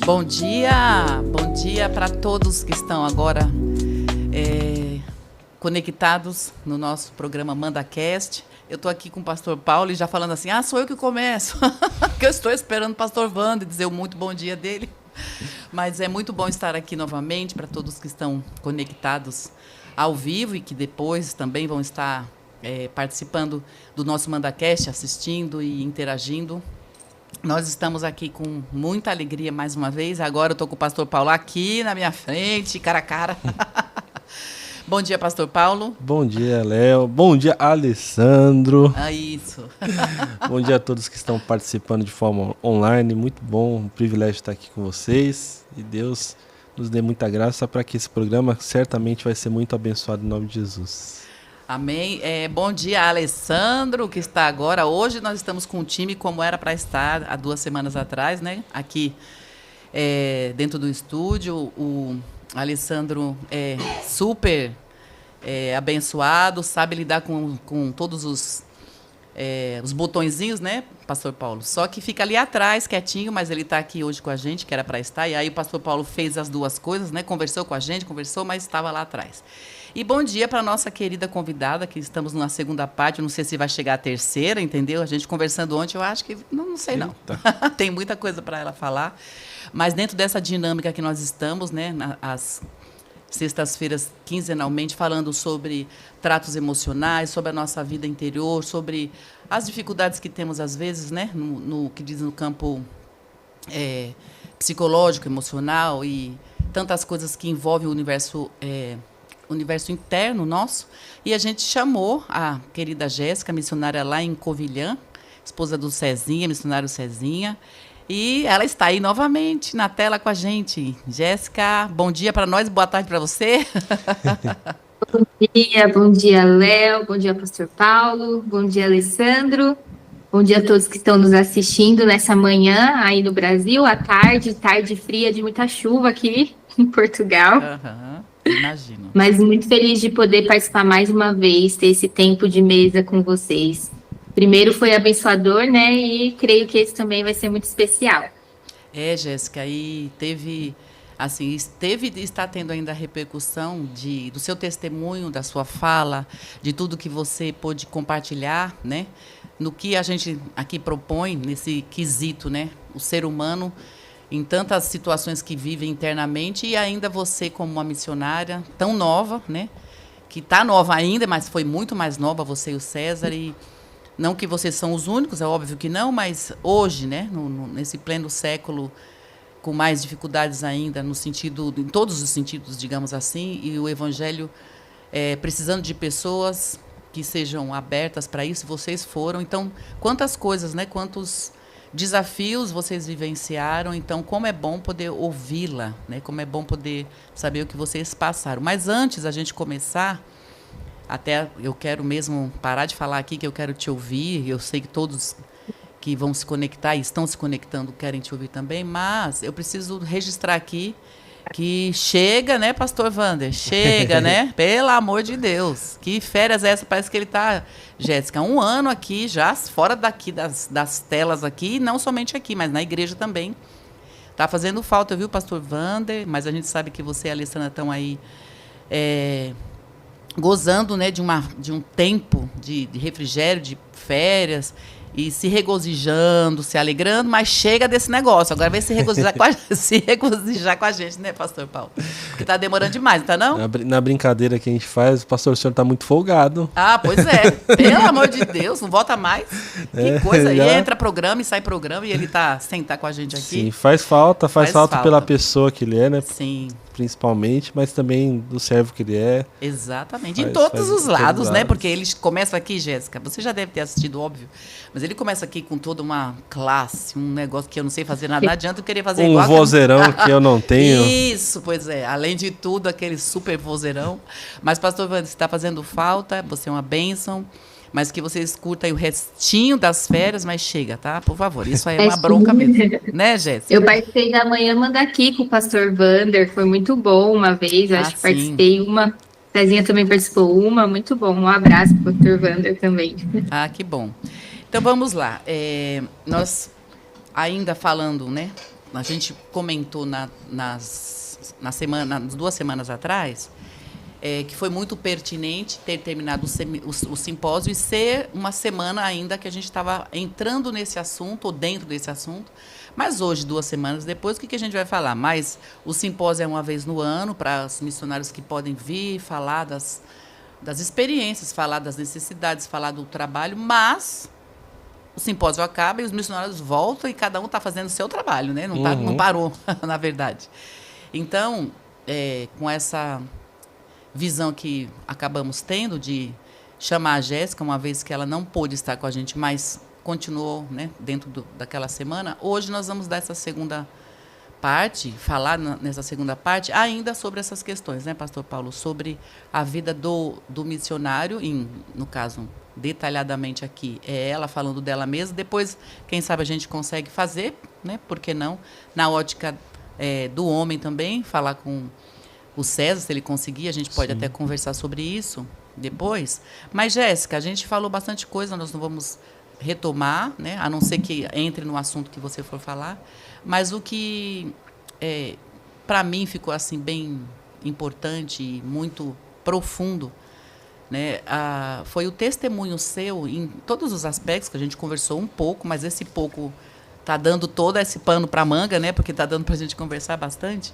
Bom dia para todos que estão agora conectados no nosso programa MandaCast. Eu estou aqui com o pastor Paulo e já falando assim, sou eu que começo, porque eu estou esperando o pastor Wander dizer o muito bom dia dele. Mas é muito bom estar aqui novamente para todos que estão conectados ao vivo e que depois também vão estar participando do nosso MandaCast, assistindo e interagindo. Nós estamos aqui com muita alegria mais uma vez. Agora eu estou com o pastor Paulo aqui na minha frente, cara a cara. Bom dia, pastor Paulo. Bom dia, Léo. Bom dia, Alessandro. Isso. Bom dia a todos que estão participando de forma online. Muito bom, um privilégio estar aqui com vocês. E Deus nos dê muita graça para que esse programa certamente vai ser muito abençoado em nome de Jesus. Amém. Bom dia, Alessandro, que está agora. Hoje nós estamos com um time como era para estar há 2 semanas atrás, né? Aqui dentro do estúdio. O Alessandro é super abençoado, sabe lidar com todos os botõezinhos, né, pastor Paulo? Só que fica ali atrás, quietinho, mas ele está aqui hoje com a gente, que era para estar. E aí o pastor Paulo fez as duas coisas, né? Conversou com a gente, mas estava lá atrás. E bom dia para a nossa querida convidada, que estamos numa segunda parte, não sei se vai chegar a terceira, entendeu? A gente conversando ontem, eu acho que, não sei não. Tem muita coisa para ela falar, mas dentro dessa dinâmica que nós estamos, né, às sextas-feiras, quinzenalmente, falando sobre tratos emocionais, sobre a nossa vida interior, sobre as dificuldades que temos às vezes, né, no que diz no campo psicológico, emocional e tantas coisas que envolvem o universo interno nosso. E a gente chamou a querida Jéssica, missionária lá em Covilhã, esposa do Cezinha, missionário Cezinha, e ela está aí novamente na tela com a gente. Jéssica, bom dia para nós, boa tarde para você. Bom dia, Léo, bom dia, Pastor Paulo, bom dia, Alessandro, bom dia a todos que estão nos assistindo nessa manhã aí no Brasil, à tarde, tarde fria de muita chuva aqui em Portugal, Aham, imagino. mas muito feliz de poder participar mais uma vez, ter esse tempo de mesa com vocês. Primeiro foi abençoador, né? E creio que esse também vai ser muito especial. É, Jéssica, aí teve, assim, teve e está tendo ainda a repercussão do seu testemunho, da sua fala, de tudo que você pôde compartilhar, né? No que a gente aqui propõe, nesse quesito, né? O ser humano em tantas situações que vive internamente e ainda você como uma missionária tão nova, né? Que está nova ainda, mas foi muito mais nova, você e o César, e não que vocês são os únicos, é óbvio que não, mas hoje, né, nesse pleno século, com mais dificuldades ainda, no sentido, em todos os sentidos, digamos assim, e o Evangelho precisando de pessoas que sejam abertas para isso, vocês foram. Então, quantas coisas, né, quantos desafios vocês vivenciaram. Então, como é bom poder ouvi-la, né, como é bom poder saber o que vocês passaram. Mas antes a gente começar, até eu quero mesmo parar de falar aqui que eu quero te ouvir. Eu sei que todos que vão se conectar e estão se conectando querem te ouvir também, mas eu preciso registrar aqui que chega, né, Pastor Wander? Chega, né? Pelo amor de Deus. Que férias é essa? Parece que ele está, Jéssica, 1 ano aqui já, fora daqui das telas aqui, e não somente aqui, mas na igreja também. Tá fazendo falta, viu, Pastor Wander? Mas a gente sabe que você e a Alessandra estão aí gozando, né, de um tempo de refrigério, de férias, e se regozijando, se alegrando, mas chega desse negócio. Agora vem se regozijar com a gente, né, Pastor Paulo? Porque está demorando demais, não tá não? Na brincadeira que a gente faz, o pastor, o senhor está muito folgado. Ah, pois é. Pelo amor de Deus, não volta mais. Que coisa. E entra programa e sai programa, e ele tá sem estar com a gente aqui. Sim, faz falta pela pessoa que ele é, né? Sim. Principalmente, mas também do servo que ele é. Exatamente. Em todos os lados, né? Porque ele começa aqui, Jéssica, você já deve ter assistido, óbvio, mas ele começa aqui com toda uma classe, um negócio que eu não sei fazer nada. Não adianta eu querer fazer igual. Um vozeirão que eu não tenho. Isso, pois é. Além de tudo, aquele super vozeirão. Mas, pastor Wander, você está fazendo falta, você é uma bênção, mas que você escuta aí o restinho das férias, mas chega, tá? Por favor, isso aí é uma bronca mesmo. Né, Jéssica? Eu participei da Manhã Manda Aqui com o pastor Wander, foi muito bom uma vez, acho que participei uma. Cezinha também participou uma, muito bom. Um abraço pro pastor Wander também. Ah, que bom. Então vamos lá. Nós ainda falando, né? A gente comentou nas 2 semanas atrás, que foi muito pertinente ter terminado o simpósio e ser uma semana ainda que a gente estava entrando nesse assunto, ou dentro desse assunto. Mas hoje, 2 semanas depois, o que a gente vai falar? Mas o simpósio é uma vez no ano, para os missionários que podem vir, falar das experiências, falar das necessidades, falar do trabalho, mas o simpósio acaba e os missionários voltam e cada um está fazendo o seu trabalho, né? Não parou, na verdade. Então, com essa visão que acabamos tendo de chamar a Jéssica, uma vez que ela não pôde estar com a gente, mas continuou, né, dentro daquela semana, hoje nós vamos dar essa segunda parte, falar nessa segunda parte ainda sobre essas questões, né, Pastor Paulo, sobre a vida do missionário, no caso, detalhadamente aqui, é ela falando dela mesma, depois, quem sabe a gente consegue fazer, né, por que não, na ótica do homem também, falar com o César, se ele conseguir, a gente pode até conversar sobre isso depois. Mas, Jéssica, a gente falou bastante coisa, nós não vamos retomar, né? A não ser que entre no assunto que você for falar. Mas o que, para mim, ficou assim bem importante e muito profundo, né? Foi o testemunho seu em todos os aspectos, que a gente conversou um pouco, mas esse pouco está dando todo esse pano para a manga, né? Porque está dando para a gente conversar bastante.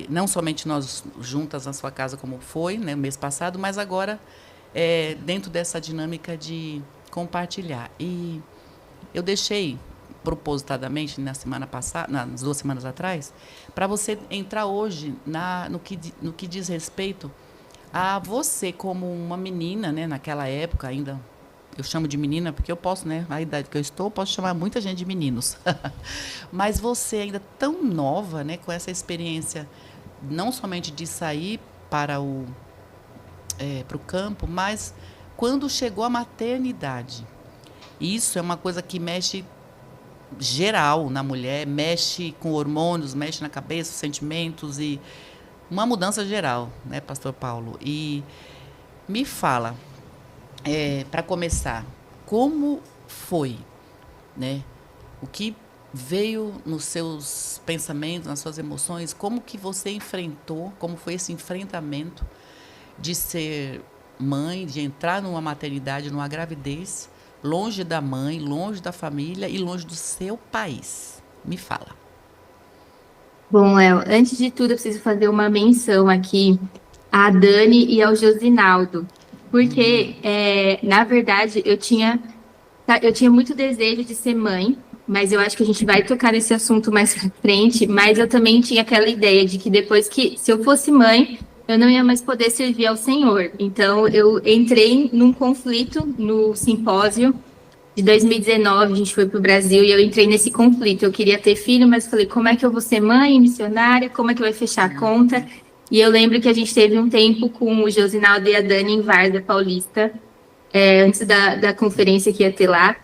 Não somente nós juntas na sua casa, como foi, né, mês passado, mas agora dentro dessa dinâmica de compartilhar. E eu deixei propositadamente na semana passada, nas 2 semanas atrás, para você entrar hoje no que diz respeito a você como uma menina, né, naquela época ainda. Eu chamo de menina porque eu posso, né? A idade que eu estou, posso chamar muita gente de meninos. Mas você ainda tão nova, né? Com essa experiência, não somente de sair para para o campo, mas quando chegou a maternidade, isso é uma coisa que mexe geral na mulher, mexe com hormônios, mexe na cabeça, sentimentos e uma mudança geral, né, Pastor Paulo? E me fala, para começar, como foi, né? O que veio nos seus pensamentos, nas suas emoções? Como que você enfrentou? Como foi esse enfrentamento de ser mãe, de entrar numa maternidade, numa gravidez, longe da mãe, longe da família e longe do seu país? Me fala. Bom, Léo, antes de tudo, eu preciso fazer uma menção aqui à Dani e ao Josinaldo, porque, na verdade, eu tinha muito desejo de ser mãe, mas eu acho que a gente vai tocar nesse assunto mais pra frente, mas eu também tinha aquela ideia de que depois que, se eu fosse mãe, eu não ia mais poder servir ao Senhor. Então, eu entrei num conflito no simpósio de 2019, a gente foi para o Brasil e eu entrei nesse conflito. Eu queria ter filho, mas falei, como é que eu vou ser mãe, missionária? Como é que vai fechar a conta? E eu lembro que a gente teve um tempo com o Josinaldo e a Dani em Várzea Paulista, antes da conferência que ia ter lá.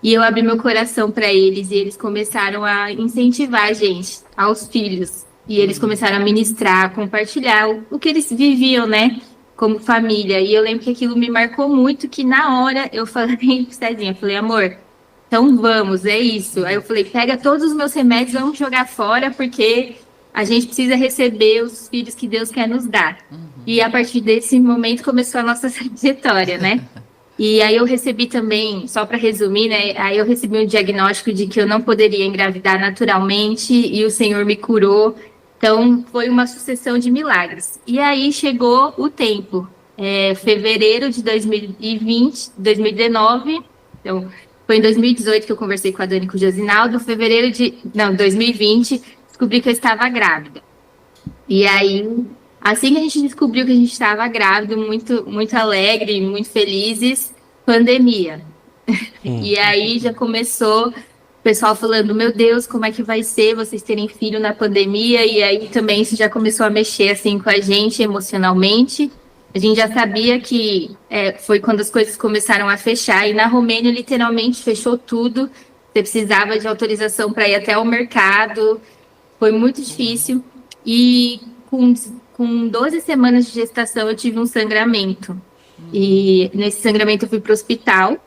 E eu abri meu coração para eles e eles começaram a incentivar a gente, aos filhos. E eles começaram a ministrar, a compartilhar o que eles viviam, né? Como família. E eu lembro que aquilo me marcou muito, que na hora eu falei pro Cezinha, eu falei, amor, então vamos, é isso. Aí eu falei, pega todos os meus remédios, vamos jogar fora, porque a gente precisa receber os filhos que Deus quer nos dar. E a partir desse momento começou a nossa trajetória, né? E aí eu recebi também, só para resumir, né? Aí eu recebi um diagnóstico de que eu não poderia engravidar naturalmente e o Senhor me curou. Então, foi uma sucessão de milagres. E aí chegou o tempo, fevereiro de 2020, 2019, então, foi em 2018 que eu conversei com a Dani e com o Josinaldo, 2020, descobri que eu estava grávida. E aí, assim que a gente descobriu que a gente estava grávida, muito, muito alegre, muito felizes, pandemia. E aí já começou o pessoal falando, meu Deus, como é que vai ser vocês terem filho na pandemia? E aí também isso já começou a mexer assim com a gente emocionalmente. A gente já sabia que foi quando as coisas começaram a fechar. E na Romênia, literalmente, fechou tudo. Você precisava de autorização para ir até o mercado. Foi muito difícil. E com 12 semanas de gestação, eu tive um sangramento. E nesse sangramento eu fui para o hospital.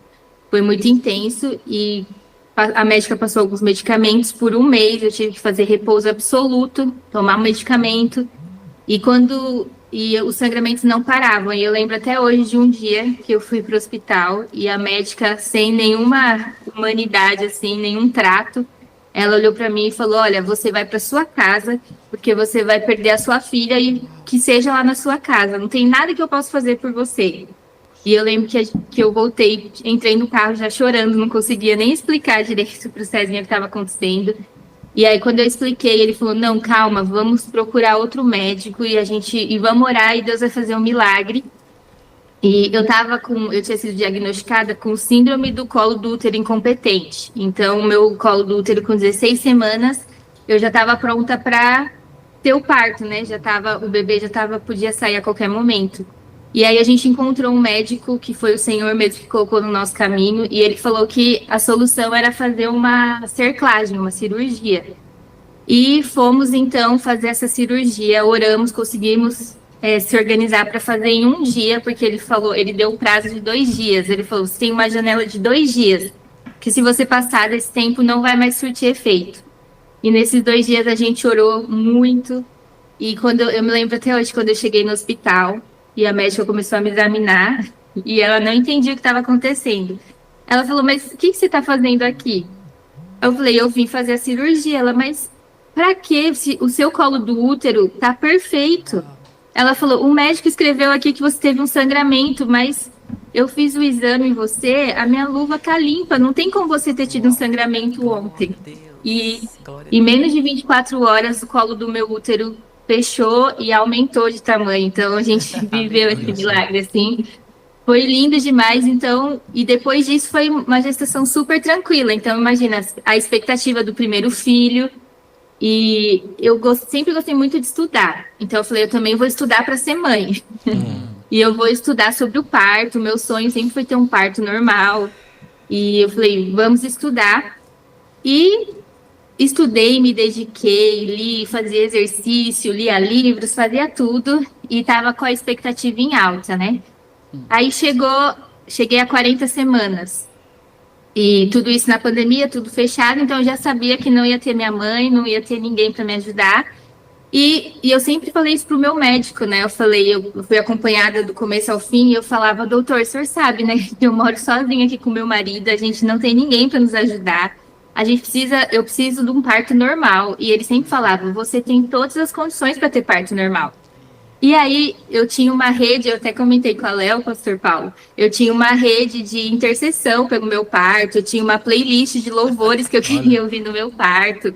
Foi muito intenso e a médica passou alguns medicamentos por um mês, eu tive que fazer repouso absoluto, tomar um medicamento, e os sangramentos não paravam. E eu lembro até hoje de um dia que eu fui para o hospital e a médica, sem nenhuma humanidade, assim, nenhum trato, ela olhou para mim e falou, olha, você vai para sua casa, porque você vai perder a sua filha e que seja lá na sua casa, não tem nada que eu possa fazer por você. E eu lembro que eu voltei, entrei no carro já chorando, não conseguia nem explicar direito para o Cezinha o que estava acontecendo. E aí, quando eu expliquei, ele falou, não, calma, vamos procurar outro médico e vamos orar e Deus vai fazer um milagre. E eu tinha sido diagnosticada com síndrome do colo do útero incompetente. Então, o meu colo do útero com 16 semanas, eu já estava pronta para ter o parto, né? O bebê podia sair a qualquer momento. E aí a gente encontrou um médico, que foi o Senhor mesmo que colocou no nosso caminho, e ele falou que a solução era fazer uma cerclagem, uma cirurgia. E fomos, então, fazer essa cirurgia, oramos, conseguimos se organizar para fazer em um dia, porque ele deu um prazo de 2 dias. Ele falou, você tem uma janela de 2 dias, que se você passar desse tempo não vai mais surtir efeito. E nesses 2 dias a gente orou muito, e eu me lembro até hoje, quando eu cheguei no hospital, e a médica começou a me examinar e ela não entendia o que estava acontecendo. Ela falou, mas o que você está fazendo aqui? Eu falei, eu vim fazer a cirurgia. Ela, mas para quê? O seu colo do útero está perfeito. Ela falou, o médico escreveu aqui que você teve um sangramento, mas eu fiz o exame em você, a minha luva está limpa, não tem como você ter tido um sangramento ontem. E em menos de 24 horas o colo do meu útero fechou e aumentou de tamanho. Então, a gente viveu esse milagre, assim. Foi lindo demais, então... E depois disso, foi uma gestação super tranquila. Então, imagina, a expectativa do primeiro filho. E eu sempre gostei muito de estudar. Então eu falei, eu também vou estudar para ser mãe. E eu vou estudar sobre o parto. Meu sonho sempre foi ter um parto normal. E eu falei, vamos estudar. E estudei, me dediquei, li, fazia exercício, lia livros, fazia tudo. E estava com a expectativa em alta, né? Aí cheguei a 40 semanas. E tudo isso na pandemia, tudo fechado, então eu já sabia que não ia ter minha mãe, não ia ter ninguém para me ajudar. E eu sempre falei isso pro meu médico, né? Eu fui acompanhada do começo ao fim e eu falava, doutor, o senhor sabe, né? Que eu moro sozinha aqui com meu marido, a gente não tem ninguém para nos ajudar. Eu preciso de um parto normal. E ele sempre falava, você tem todas as condições para ter parto normal. E aí, eu tinha uma rede, eu até comentei com a Léo, pastor Paulo, eu tinha uma rede de intercessão pelo meu parto, eu tinha uma playlist de louvores que eu queria ouvir no meu parto,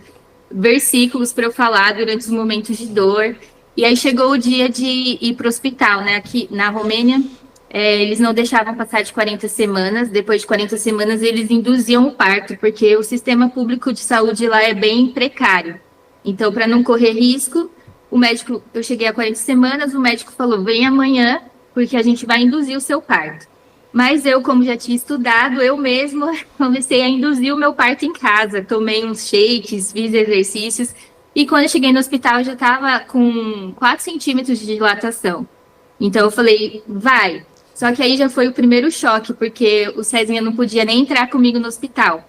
versículos para eu falar durante os momentos de dor. E aí chegou o dia de ir para o hospital, né? Aqui na Romênia, eles não deixavam passar de 40 semanas, depois de 40 semanas eles induziam o parto, porque o sistema público de saúde lá é bem precário. Então, para não correr risco, eu cheguei a 40 semanas, o médico falou, vem amanhã, porque a gente vai induzir o seu parto. Mas eu, como já tinha estudado, eu mesma comecei a induzir o meu parto em casa. Tomei uns shakes, fiz exercícios. E quando eu cheguei no hospital, eu já estava com 4 centímetros de dilatação. Então eu falei, vai. Só que aí já foi o primeiro choque, porque o Cezinha não podia nem entrar comigo no hospital.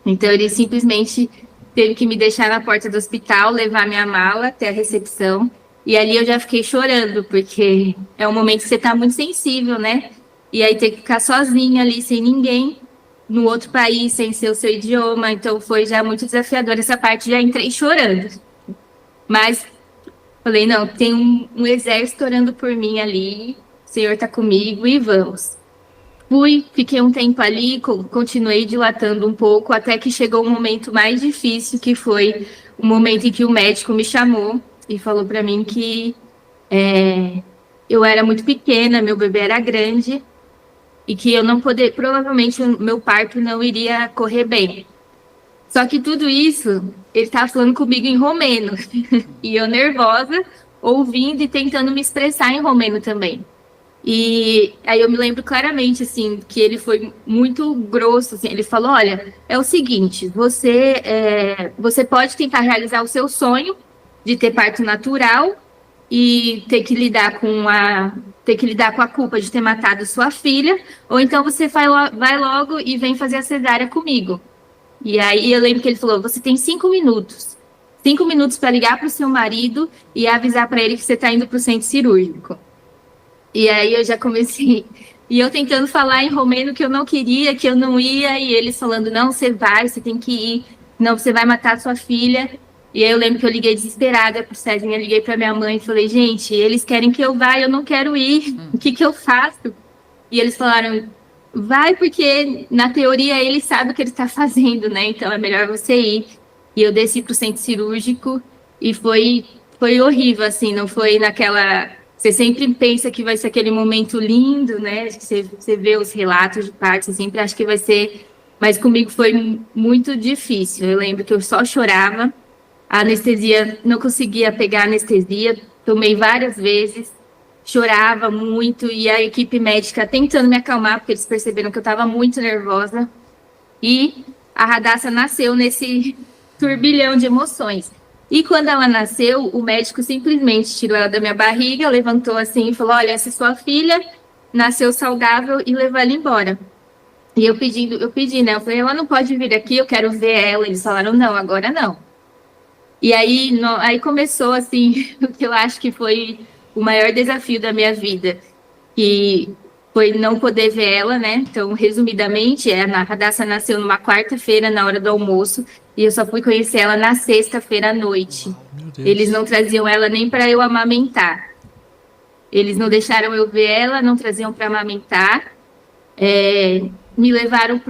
Então ele simplesmente teve que me deixar na porta do hospital, levar minha mala até a recepção. E ali eu já fiquei chorando, porque é um momento que você está muito sensível, né? E aí ter que ficar sozinha ali, sem ninguém, no outro país, sem ser o seu idioma. Então foi já muito desafiador essa parte, já entrei chorando. Mas falei, não, tem um exército orando por mim ali, o Senhor está comigo e vamos. Fiquei um tempo ali, continuei dilatando um pouco, até que chegou um momento mais difícil, que foi o momento em que o médico me chamou e falou para mim que eu era muito pequena, meu bebê era grande, e que eu não poderia, provavelmente o meu parto não iria correr bem. Só que tudo isso, ele estava falando comigo em romeno, e eu nervosa, ouvindo e tentando me expressar em romeno também. E aí eu me lembro claramente, assim, que ele foi muito grosso, assim, ele falou, olha, é o seguinte, você pode tentar realizar o seu sonho de ter parto natural e ter que lidar com a culpa de ter matado sua filha, ou então você vai logo e vem fazer a cesárea comigo. E aí eu lembro que ele falou, você tem 5 minutos. 5 minutos para ligar para o seu marido e avisar para ele que você está indo para o centro cirúrgico. E aí eu já comecei, e eu tentando falar em romeno que eu não queria, que eu não ia, e eles falando, não, você tem que ir, não, você vai matar sua filha. E aí eu lembro que eu liguei desesperada pro Cezinha, liguei pra minha mãe e falei, gente, eles querem que eu vá, eu não quero ir, o que eu faço? E eles falaram, vai, porque na teoria ele sabe o que ele está fazendo, né, então é melhor você ir. E eu desci pro centro cirúrgico e foi horrível, assim, não foi naquela... Você sempre pensa que vai ser aquele momento lindo, né? Você vê os relatos de parto, você sempre acha que vai ser... Mas comigo foi muito difícil. Eu lembro que eu só chorava. A anestesia, não conseguia pegar anestesia. Tomei várias vezes. Chorava muito. E a equipe médica tentando me acalmar, porque eles perceberam que eu estava muito nervosa. E a Radassa nasceu nesse turbilhão de emoções. E quando ela nasceu, o médico simplesmente tirou ela da minha barriga, levantou assim e falou, olha, essa é sua filha, nasceu saudável, e levou ela embora. E eu pedi, né? Eu falei, ela não pode vir aqui, eu quero ver ela. Eles falaram, não, agora não. E aí, aí começou, assim, o que eu acho que foi o maior desafio da minha vida, que foi não poder ver ela, né? Então, resumidamente, a Radassa nasceu numa quarta-feira, na hora do almoço, e eu só fui conhecer ela na sexta-feira à noite. Eles não traziam ela nem para eu amamentar. Eles não deixaram eu ver ela, não traziam para amamentar. Me levaram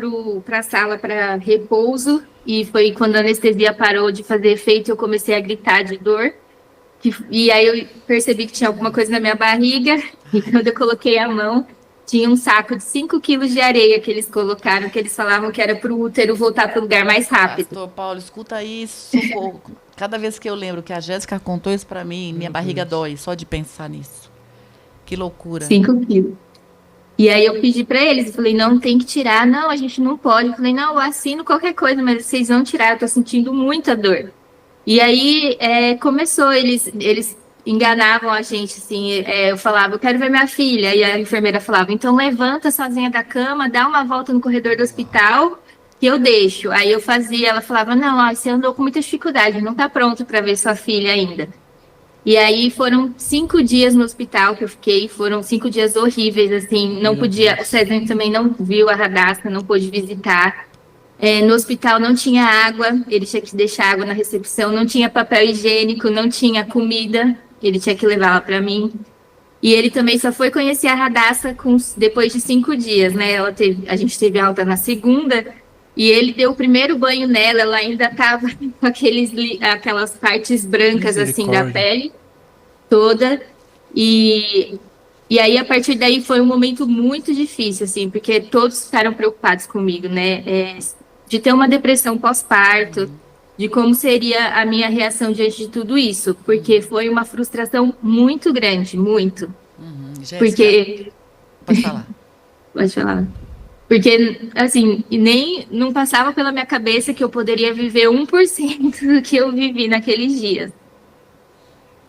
para a sala para repouso, e foi quando a anestesia parou de fazer efeito, eu comecei a gritar de dor. E aí eu percebi que tinha alguma coisa na minha barriga, e quando eu coloquei a mão, tinha um saco de 5 quilos de areia que eles colocaram, que eles falavam que era para o útero voltar para o lugar mais rápido. Pastor Paulo, escuta isso, socorro. Cada vez que eu lembro que a Jéssica contou isso pra mim, minha barriga dói só de pensar nisso. Que loucura. 5 quilos. E aí eu pedi pra eles, eu falei, não, tem que tirar. Não, a gente não pode. Eu falei, não, eu assino qualquer coisa, mas vocês vão tirar, eu tô sentindo muita dor. E aí começou, eles enganavam a gente, assim, eu falava, eu quero ver minha filha. E a enfermeira falava, então levanta sozinha da cama, dá uma volta no corredor do hospital, que eu deixo. Aí eu fazia, ela falava, não, ó, você andou com muita dificuldade, não tá pronto para ver sua filha ainda. E aí foram 5 dias no hospital que eu fiquei, foram 5 dias horríveis, assim, não podia, o César também não viu a Radassa, não pôde visitar. No hospital não tinha água, ele tinha que deixar água na recepção, não tinha papel higiênico, não tinha comida, ele tinha que levá-la para mim. E ele também só foi conhecer a Radassa depois de 5 dias, né? A gente teve alta na segunda, e ele deu o primeiro banho nela, ela ainda estava com aquelas partes brancas assim da pele toda. E aí, a partir daí, foi um momento muito difícil, assim, porque todos ficaram preocupados comigo, né? De ter uma depressão pós-parto, de como seria a minha reação diante de tudo isso, porque foi uma frustração muito grande, muito. Jéssica, Porque, pode falar. pode falar. Porque, assim, não passava pela minha cabeça que eu poderia viver 1% do que eu vivi naqueles dias.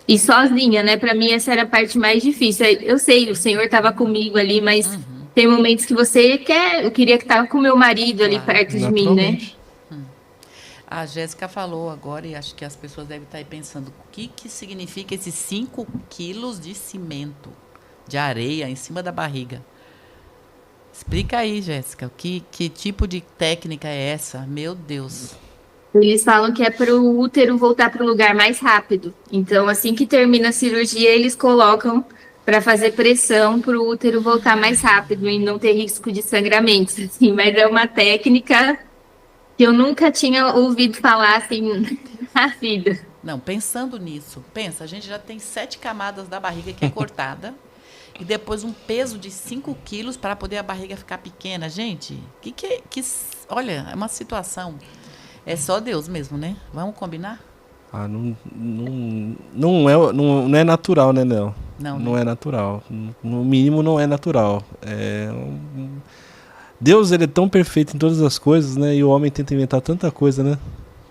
E sozinha, né? Para mim, essa era a parte mais difícil. Eu sei, o Senhor estava comigo ali, mas tem momentos que você quer. Eu queria que estava com meu marido ali perto de mim, né? A Jéssica falou agora, e acho que as pessoas devem estar aí pensando, o que significa esses 5 quilos de cimento, de areia em cima da barriga? Explica aí, Jéssica, que tipo de técnica é essa? Meu Deus. Eles falam que é para o útero voltar para o lugar mais rápido. Então, assim que termina a cirurgia, eles colocam para fazer pressão para o útero voltar mais rápido e não ter risco de sangramentos. Assim, mas é uma técnica que eu nunca tinha ouvido falar assim na vida. Não, pensando nisso, pensa, a gente já tem 7 camadas da barriga que é cortada e depois um peso de 5 quilos para poder a barriga ficar pequena. Gente, olha, é uma situação... É só Deus mesmo, né? Vamos combinar? Não é natural, né, Nel? Não é natural. No mínimo, não é natural. Deus, ele é tão perfeito em todas as coisas, né? E o homem tenta inventar tanta coisa, né?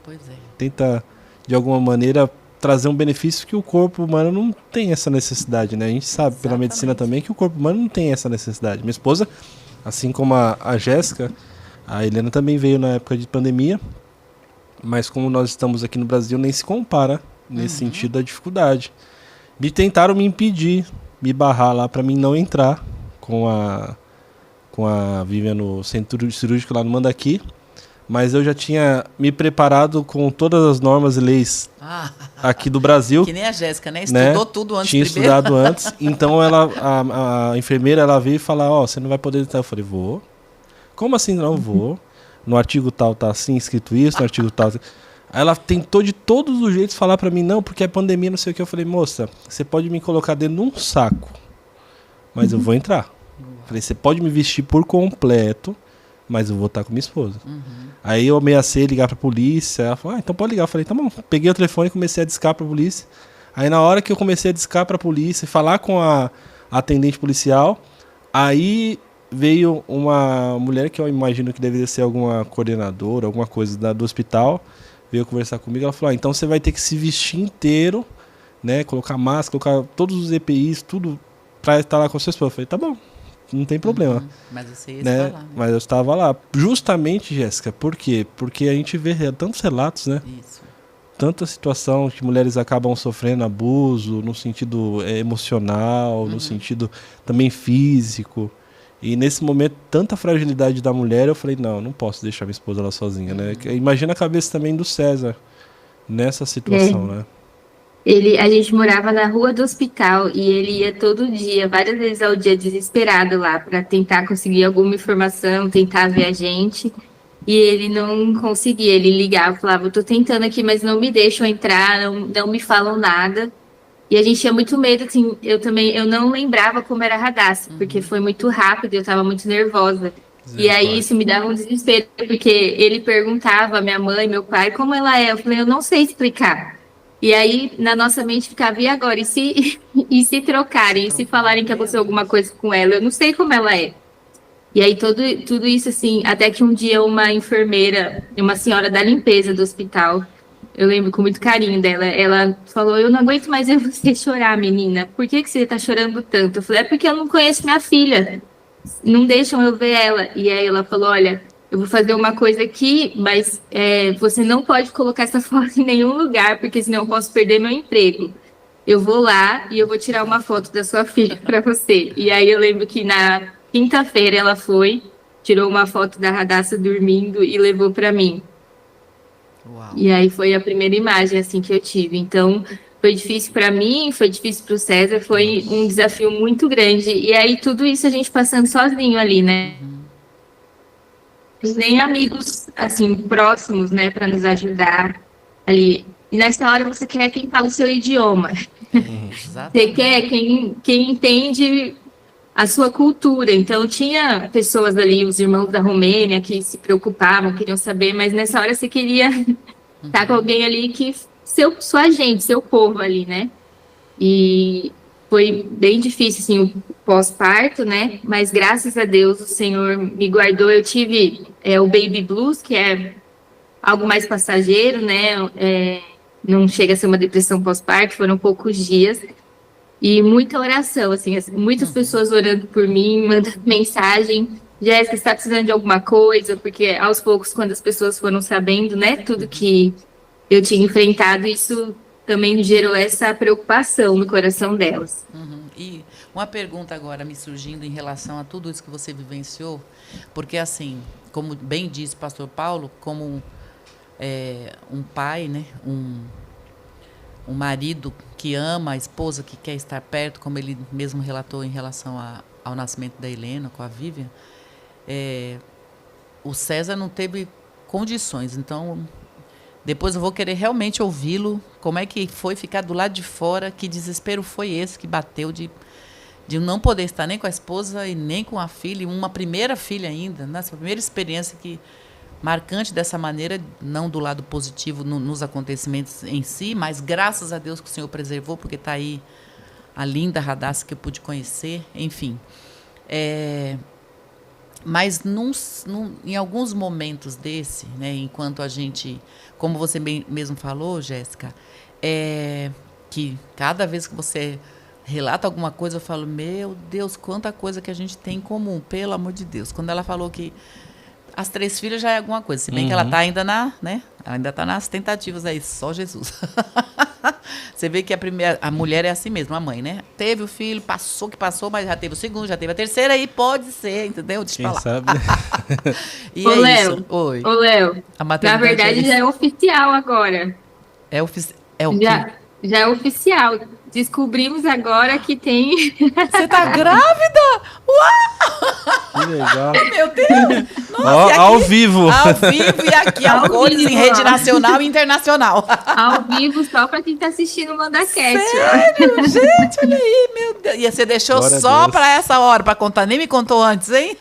Pois é. Tenta, de alguma maneira, trazer um benefício que o corpo humano não tem essa necessidade, né? A gente sabe pela medicina também que o corpo humano não tem essa necessidade. Minha esposa, assim como a Jéssica, a Helena também veio na época de pandemia. Mas como nós estamos aqui no Brasil, nem se compara nesse sentido da dificuldade. Tentaram me impedir, me barrar lá para mim não entrar com a Vivian no centro cirúrgico lá no Mandaqui. Mas eu já tinha me preparado com todas as normas e leis aqui do Brasil. Que nem a Jéssica, né? Estudou tudo antes tinha primeiro. Estudado antes. Então a enfermeira ela veio e falou, você não vai poder entrar. Eu falei, vou. Como assim não vou? No artigo tal tá assim, escrito isso, no artigo tal... Aí ela tentou de todos os jeitos falar pra mim, não, porque é pandemia, não sei o que. Eu falei, moça, você pode me colocar dentro de um saco, mas eu vou entrar. Falei, você pode me vestir por completo, mas eu vou estar com minha esposa. Aí eu ameacei ligar pra polícia, ela falou, então pode ligar. Eu falei, tá bom. Peguei o telefone e comecei a discar pra polícia. Aí na hora que eu comecei a discar pra polícia, falar com a atendente policial, aí... veio uma mulher que eu imagino que deveria ser alguma coordenadora, alguma coisa do hospital, veio conversar comigo. Ela falou, então você vai ter que se vestir inteiro, né, colocar máscara, colocar todos os EPIs, tudo para estar lá com a sua esposa. Eu falei, tá bom, não tem problema. Mas você ia né? estar lá, né? Mas eu estava lá. Justamente, Jéssica, por quê? Porque a gente vê tantos relatos, né? Isso. Tanta situação que mulheres acabam sofrendo abuso no sentido emocional, no sentido também físico. E nesse momento, tanta fragilidade da mulher, eu falei, não posso deixar minha esposa lá sozinha, né? Imagina a cabeça também do César nessa situação, né? A gente morava na rua do hospital e ele ia todo dia, várias vezes ao dia, desesperado lá para tentar conseguir alguma informação, tentar ver a gente. E ele não conseguia, ele ligava, falava, eu tô tentando aqui, mas não me deixam entrar, não me falam nada. E a gente tinha muito medo, assim, eu não lembrava como era a Radassa, porque foi muito rápido, eu estava muito nervosa. E aí isso me dava um desespero, porque ele perguntava à minha mãe, meu pai, como ela é. Eu falei, eu não sei explicar. E aí na nossa mente ficava, e agora? E se trocarem? E se falarem que aconteceu alguma coisa com ela? Eu não sei como ela é. E aí tudo isso assim, até que um dia uma enfermeira, uma senhora da limpeza do hospital, eu lembro com muito carinho dela, ela falou, eu não aguento mais ver você chorar, menina. Por que você tá chorando tanto? Eu falei, é porque eu não conheço minha filha. Não deixam eu ver ela. E aí ela falou, olha, eu vou fazer uma coisa aqui, mas você não pode colocar essa foto em nenhum lugar, porque senão eu posso perder meu emprego. Eu vou lá e eu vou tirar uma foto da sua filha para você. E aí eu lembro que na quinta-feira ela foi, tirou uma foto da Radassa dormindo e levou para mim. Uau. E aí foi a primeira imagem assim que eu tive. Então foi difícil para mim, foi difícil para o César, foi um desafio muito grande. E aí tudo isso a gente passando sozinho ali, né? Nem amigos assim próximos, né, para nos ajudar ali. E nessa hora você quer quem fala o seu idioma. Você quer quem entende a sua cultura. Então, tinha pessoas ali, os irmãos da Romênia, que se preocupavam, queriam saber, mas nessa hora você queria estar com alguém ali que, sua gente, seu povo ali, né? E foi bem difícil, assim, o pós-parto, né? Mas graças a Deus o Senhor me guardou. Eu tive o baby blues, que é algo mais passageiro, né? Não chega a ser uma depressão pós-parto, foram poucos dias. E muita oração, assim, muitas pessoas orando por mim, mandando mensagem. Jéssica, está precisando de alguma coisa? Porque aos poucos, quando as pessoas foram sabendo, né, tudo que eu tinha enfrentado, isso também gerou essa preocupação no coração delas. E uma pergunta agora me surgindo em relação a tudo isso que você vivenciou, porque assim, como bem disse o pastor Paulo, como um pai, né, um marido que ama a esposa, que quer estar perto, como ele mesmo relatou em relação ao nascimento da Helena com a Vivian, o César não teve condições. Então, depois eu vou querer realmente ouvi-lo, como é que foi ficar do lado de fora, que desespero foi esse que bateu de não poder estar nem com a esposa e nem com a filha, e uma primeira filha ainda, nessa primeira experiência que marcante dessa maneira, não do lado positivo nos acontecimentos em si, mas graças a Deus que o Senhor preservou, porque está aí a linda Radassa que eu pude conhecer, enfim. Mas em alguns momentos desse, né, enquanto a gente, como você mesmo falou, Jéssica, que cada vez que você relata alguma coisa, eu falo, meu Deus, quanta coisa que a gente tem em comum, pelo amor de Deus. Quando ela falou que as 3 filhas já é alguma coisa, se bem que ela está ainda ela ainda está nas tentativas aí, só Jesus. Você vê que a mulher é assim mesmo, a mãe, né? Teve o filho, passou, mas já teve o segundo, já teve a terceira, e pode ser, entendeu? Deixa eu falar. Quem sabe? E Ô, é Léo, isso. Oi. Ô, Léo, na verdade já é oficial agora. É o quê? Já é oficial. Descobrimos agora que tem... Você tá grávida? Que legal. Meu Deus! Nossa, Ó, aqui, ao vivo. Ao vivo e aqui, Ao cores em vivo, rede ó. nacional e internacional. Ao vivo, só para quem tá assistindo o MandaCast. Sério? Gente, olha aí, meu Deus. E você deixou Glória a só Deus. para essa hora, para contar. Nem me contou antes, hein?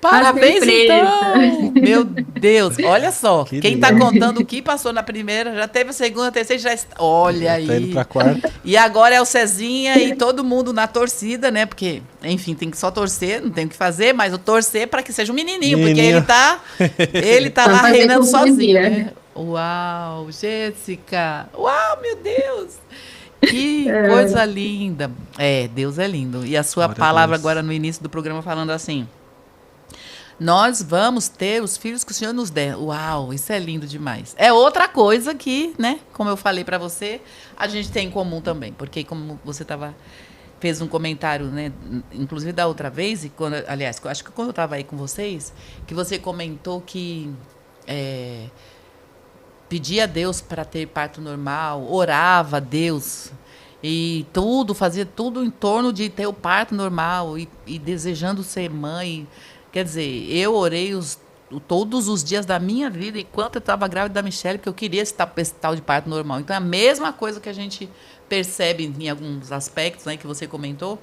Parabéns, então. Meu Deus, olha só. Que Quem tá legal. contando o que passou na primeira, já teve a segunda, a terceira, já está... Olha aí. Tá indo pra quarta. E agora é o Cezinha e todo mundo na torcida, né? Porque, enfim, tem que só torcer, não tem o que fazer, mas o torcer para que seja um menininho, porque Menininho. ele tá Pra lá fazer reinando companhia. sozinho, né? Uau, Jéssica! Uau, meu Deus! Que coisa linda! Deus é lindo. E a sua Glória a palavra Deus. agora no início do programa falando assim: nós vamos ter os filhos que o Senhor nos der. Uau, isso é lindo demais. É outra coisa que, né, como eu falei para você, a gente tem em comum também. Porque como você fez um comentário, né, inclusive da outra vez, e aliás, acho que quando eu estava aí com vocês, que você comentou que pedia a Deus para ter parto normal, orava a Deus e fazia tudo em torno de ter o parto normal e desejando ser mãe. Quer dizer, eu orei todos os dias da minha vida enquanto eu estava grávida da Michelle, porque eu queria esse tal de parto normal. Então, é a mesma coisa que a gente percebe em alguns aspectos, né, que você comentou.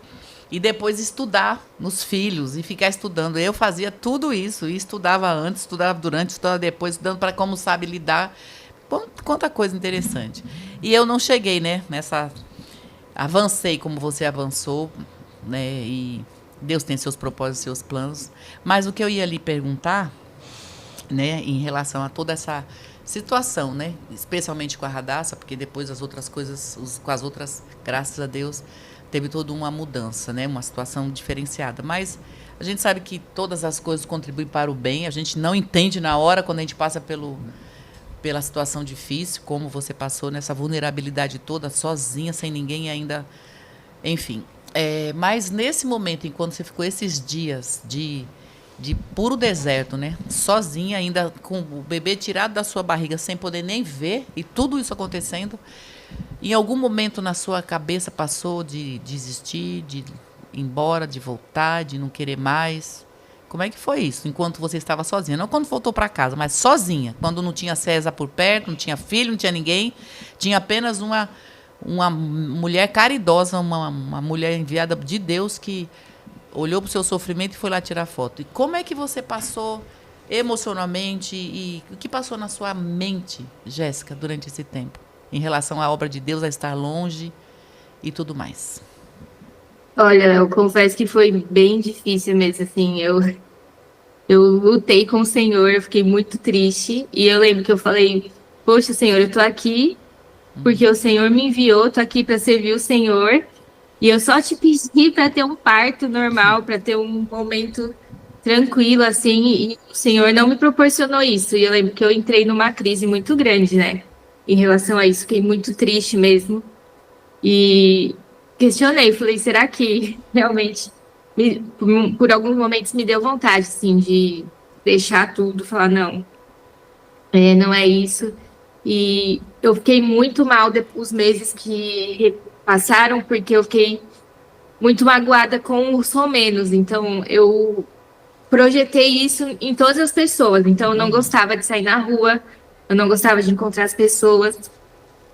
E depois estudar nos filhos e ficar estudando. Eu fazia tudo isso. E estudava antes, estudava durante, estudava depois, estudando para como sabe lidar. Quanta coisa interessante. E eu não cheguei, né, nessa... Avancei como você avançou, né? E Deus tem seus propósitos, seus planos. Mas o que eu ia lhe perguntar, né, em relação a toda essa situação, né, especialmente com a Radassa, porque depois as outras coisas, com as outras, graças a Deus, teve toda uma mudança, né, uma situação diferenciada. Mas a gente sabe que todas as coisas contribuem para o bem. A gente não entende na hora, quando a gente passa pela situação difícil, como você passou nessa vulnerabilidade toda, sozinha, sem ninguém ainda, enfim. Mas nesse momento, enquanto você ficou esses dias de puro deserto, né, sozinha, ainda com o bebê tirado da sua barriga, sem poder nem ver, e tudo isso acontecendo, em algum momento na sua cabeça passou de desistir, de ir embora, de voltar, de não querer mais? Como é que foi isso, enquanto você estava sozinha? Não quando voltou para casa, mas sozinha, quando não tinha César por perto, não tinha filho, não tinha ninguém, tinha apenas uma mulher caridosa, uma mulher enviada de Deus que olhou para o seu sofrimento e foi lá tirar foto. E como é que você passou emocionalmente e o que passou na sua mente, Jéssica, durante esse tempo, em relação à obra de Deus, a estar longe e tudo mais? Olha, eu confesso que foi bem difícil mesmo, assim, eu lutei com o Senhor, eu fiquei muito triste, e eu lembro que eu falei, poxa, Senhor, eu tô aqui porque o Senhor me enviou, tô aqui para servir o Senhor, e eu só te pedi para ter um parto normal, para ter um momento tranquilo, assim, e o Senhor não me proporcionou isso, e eu lembro que eu entrei numa crise muito grande, né, em relação a isso, fiquei muito triste mesmo, e questionei, falei, será que realmente, por alguns momentos me deu vontade, assim, de deixar tudo, falar, não, não é isso. E eu fiquei muito mal os meses que passaram, porque eu fiquei muito magoada com os romenos. Então, eu projetei isso em todas as pessoas. Então, eu não gostava de sair na rua, eu não gostava de encontrar as pessoas.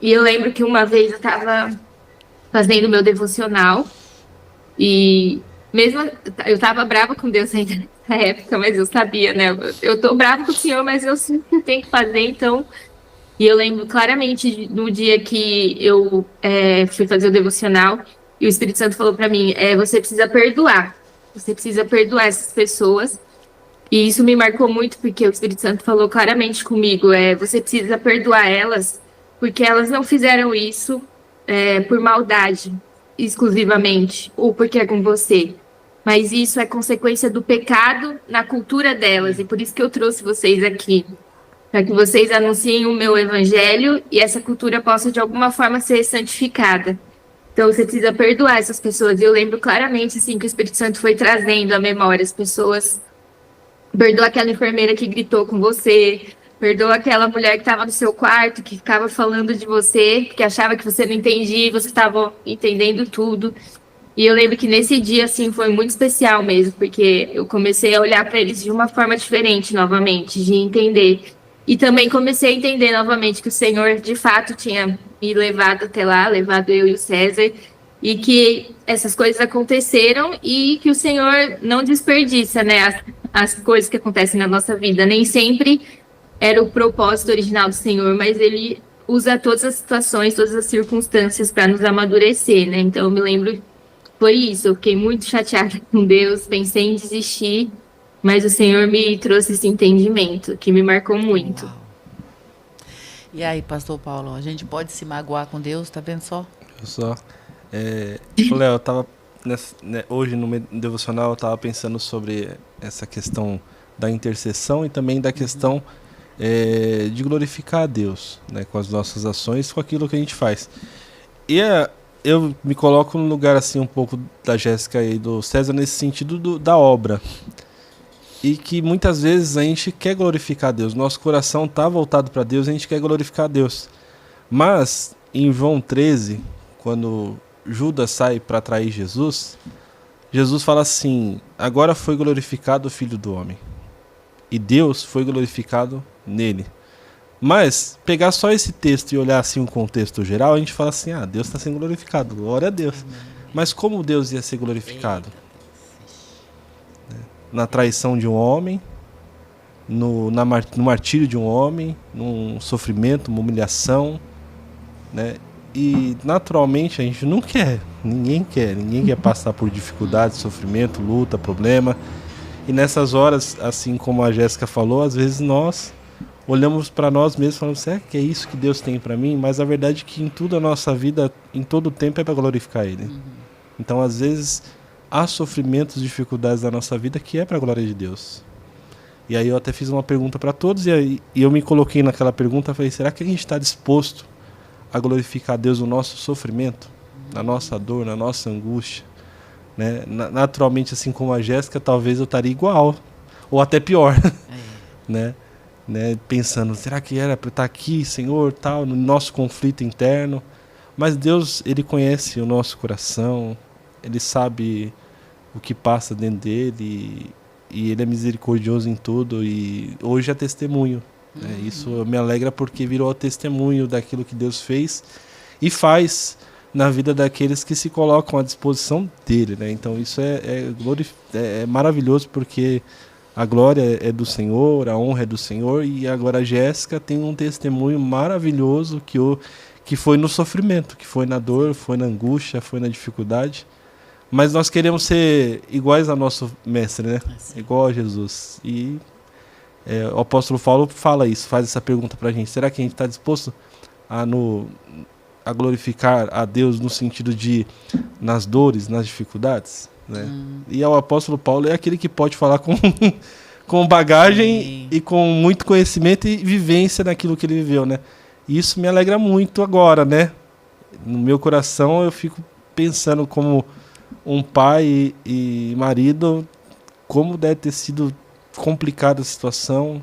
E eu lembro que uma vez eu estava fazendo meu devocional e mesmo eu estava brava com Deus ainda nessa época, mas eu sabia, né? Eu tô brava com o Senhor, mas eu sempre tenho que fazer, então. E eu lembro claramente no dia que eu fui fazer o devocional e o Espírito Santo falou para mim, você precisa perdoar. Você precisa perdoar essas pessoas. E isso me marcou muito porque o Espírito Santo falou claramente comigo, você precisa perdoar elas porque elas não fizeram isso por maldade exclusivamente ou porque é com você. Mas isso é consequência do pecado na cultura delas. E por isso que eu trouxe vocês aqui. Para que vocês anunciem o meu evangelho e essa cultura possa de alguma forma ser santificada. Então você precisa perdoar essas pessoas. Eu lembro claramente assim que o Espírito Santo foi trazendo à memória as pessoas. Perdoa aquela enfermeira que gritou com você, perdoa aquela mulher que estava no seu quarto, que ficava falando de você, que achava que você não entendia e você estava entendendo tudo. E eu lembro que nesse dia assim foi muito especial mesmo, porque eu comecei a olhar para eles de uma forma diferente novamente, de entender. E também comecei a entender novamente que o Senhor, de fato, tinha me levado até lá, levado eu e o César, e que essas coisas aconteceram e que o Senhor não desperdiça, né, as coisas que acontecem na nossa vida. Nem sempre era o propósito original do Senhor, mas Ele usa todas as situações, todas as circunstâncias para nos amadurecer, né? Então, eu me lembro, foi isso, eu fiquei muito chateada com Deus, pensei em desistir, mas o Senhor me trouxe esse entendimento, que me marcou muito. Uau. E aí, pastor Paulo, a gente pode se magoar com Deus, tá vendo só? Eu só. Léo, eu tava hoje no meu devocional eu tava pensando sobre essa questão da intercessão e também da questão de glorificar a Deus, né, com as nossas ações, com aquilo que a gente faz. E eu me coloco no lugar assim um pouco da Jéssica e do César nesse sentido da obra. E que muitas vezes a gente quer glorificar a Deus. Nosso coração está voltado para Deus e a gente quer glorificar a Deus. Mas, em João 13, quando Judas sai para trair Jesus, Jesus fala assim, agora foi glorificado o Filho do Homem. E Deus foi glorificado nele. Mas, pegar só esse texto e olhar assim um contexto geral, a gente fala assim, Deus está sendo glorificado, glória a Deus. Mas como Deus ia ser glorificado? Na traição de um homem, no martírio de um homem, num sofrimento, uma humilhação, né? E naturalmente a gente não quer, ninguém quer passar por dificuldade, sofrimento, luta, problema. E nessas horas, assim como a Jéssica falou, às vezes nós olhamos para nós mesmos e falamos, será que é isso que Deus tem para mim? Mas a verdade é que em tudo a nossa vida, em todo o tempo, é para glorificar Ele. Então, às vezes, há sofrimentos, dificuldades na nossa vida que é para a glória de Deus. E aí eu até fiz uma pergunta para todos e eu me coloquei naquela pergunta e falei, será que a gente está disposto a glorificar a Deus no nosso sofrimento, na nossa dor, na nossa angústia? Né? Naturalmente, assim como a Jéssica, talvez eu estaria igual, ou até pior. Né? Pensando, será que era para eu estar aqui, Senhor, tal, no nosso conflito interno? Mas Deus, Ele conhece o nosso coração, Ele sabe o que passa dentro dele e Ele é misericordioso em tudo e hoje é testemunho. Né? Isso me alegra porque virou testemunho daquilo que Deus fez e faz na vida daqueles que se colocam à disposição dele. Né? Então isso é maravilhoso porque a glória é do Senhor, a honra é do Senhor e agora a Jéssica tem um testemunho maravilhoso que foi no sofrimento, que foi na dor, foi na angústia, foi na dificuldade. Mas nós queremos ser iguais ao nosso mestre, né? Igual a Jesus. E o apóstolo Paulo fala isso, faz essa pergunta pra gente. Será que a gente está disposto a glorificar a Deus no sentido de nas dores, nas dificuldades? Né? E o apóstolo Paulo é aquele que pode falar com bagagem e com muito conhecimento e vivência naquilo que ele viveu, né? E isso me alegra muito agora, né? No meu coração eu fico pensando como um pai e marido, como deve ter sido complicada a situação.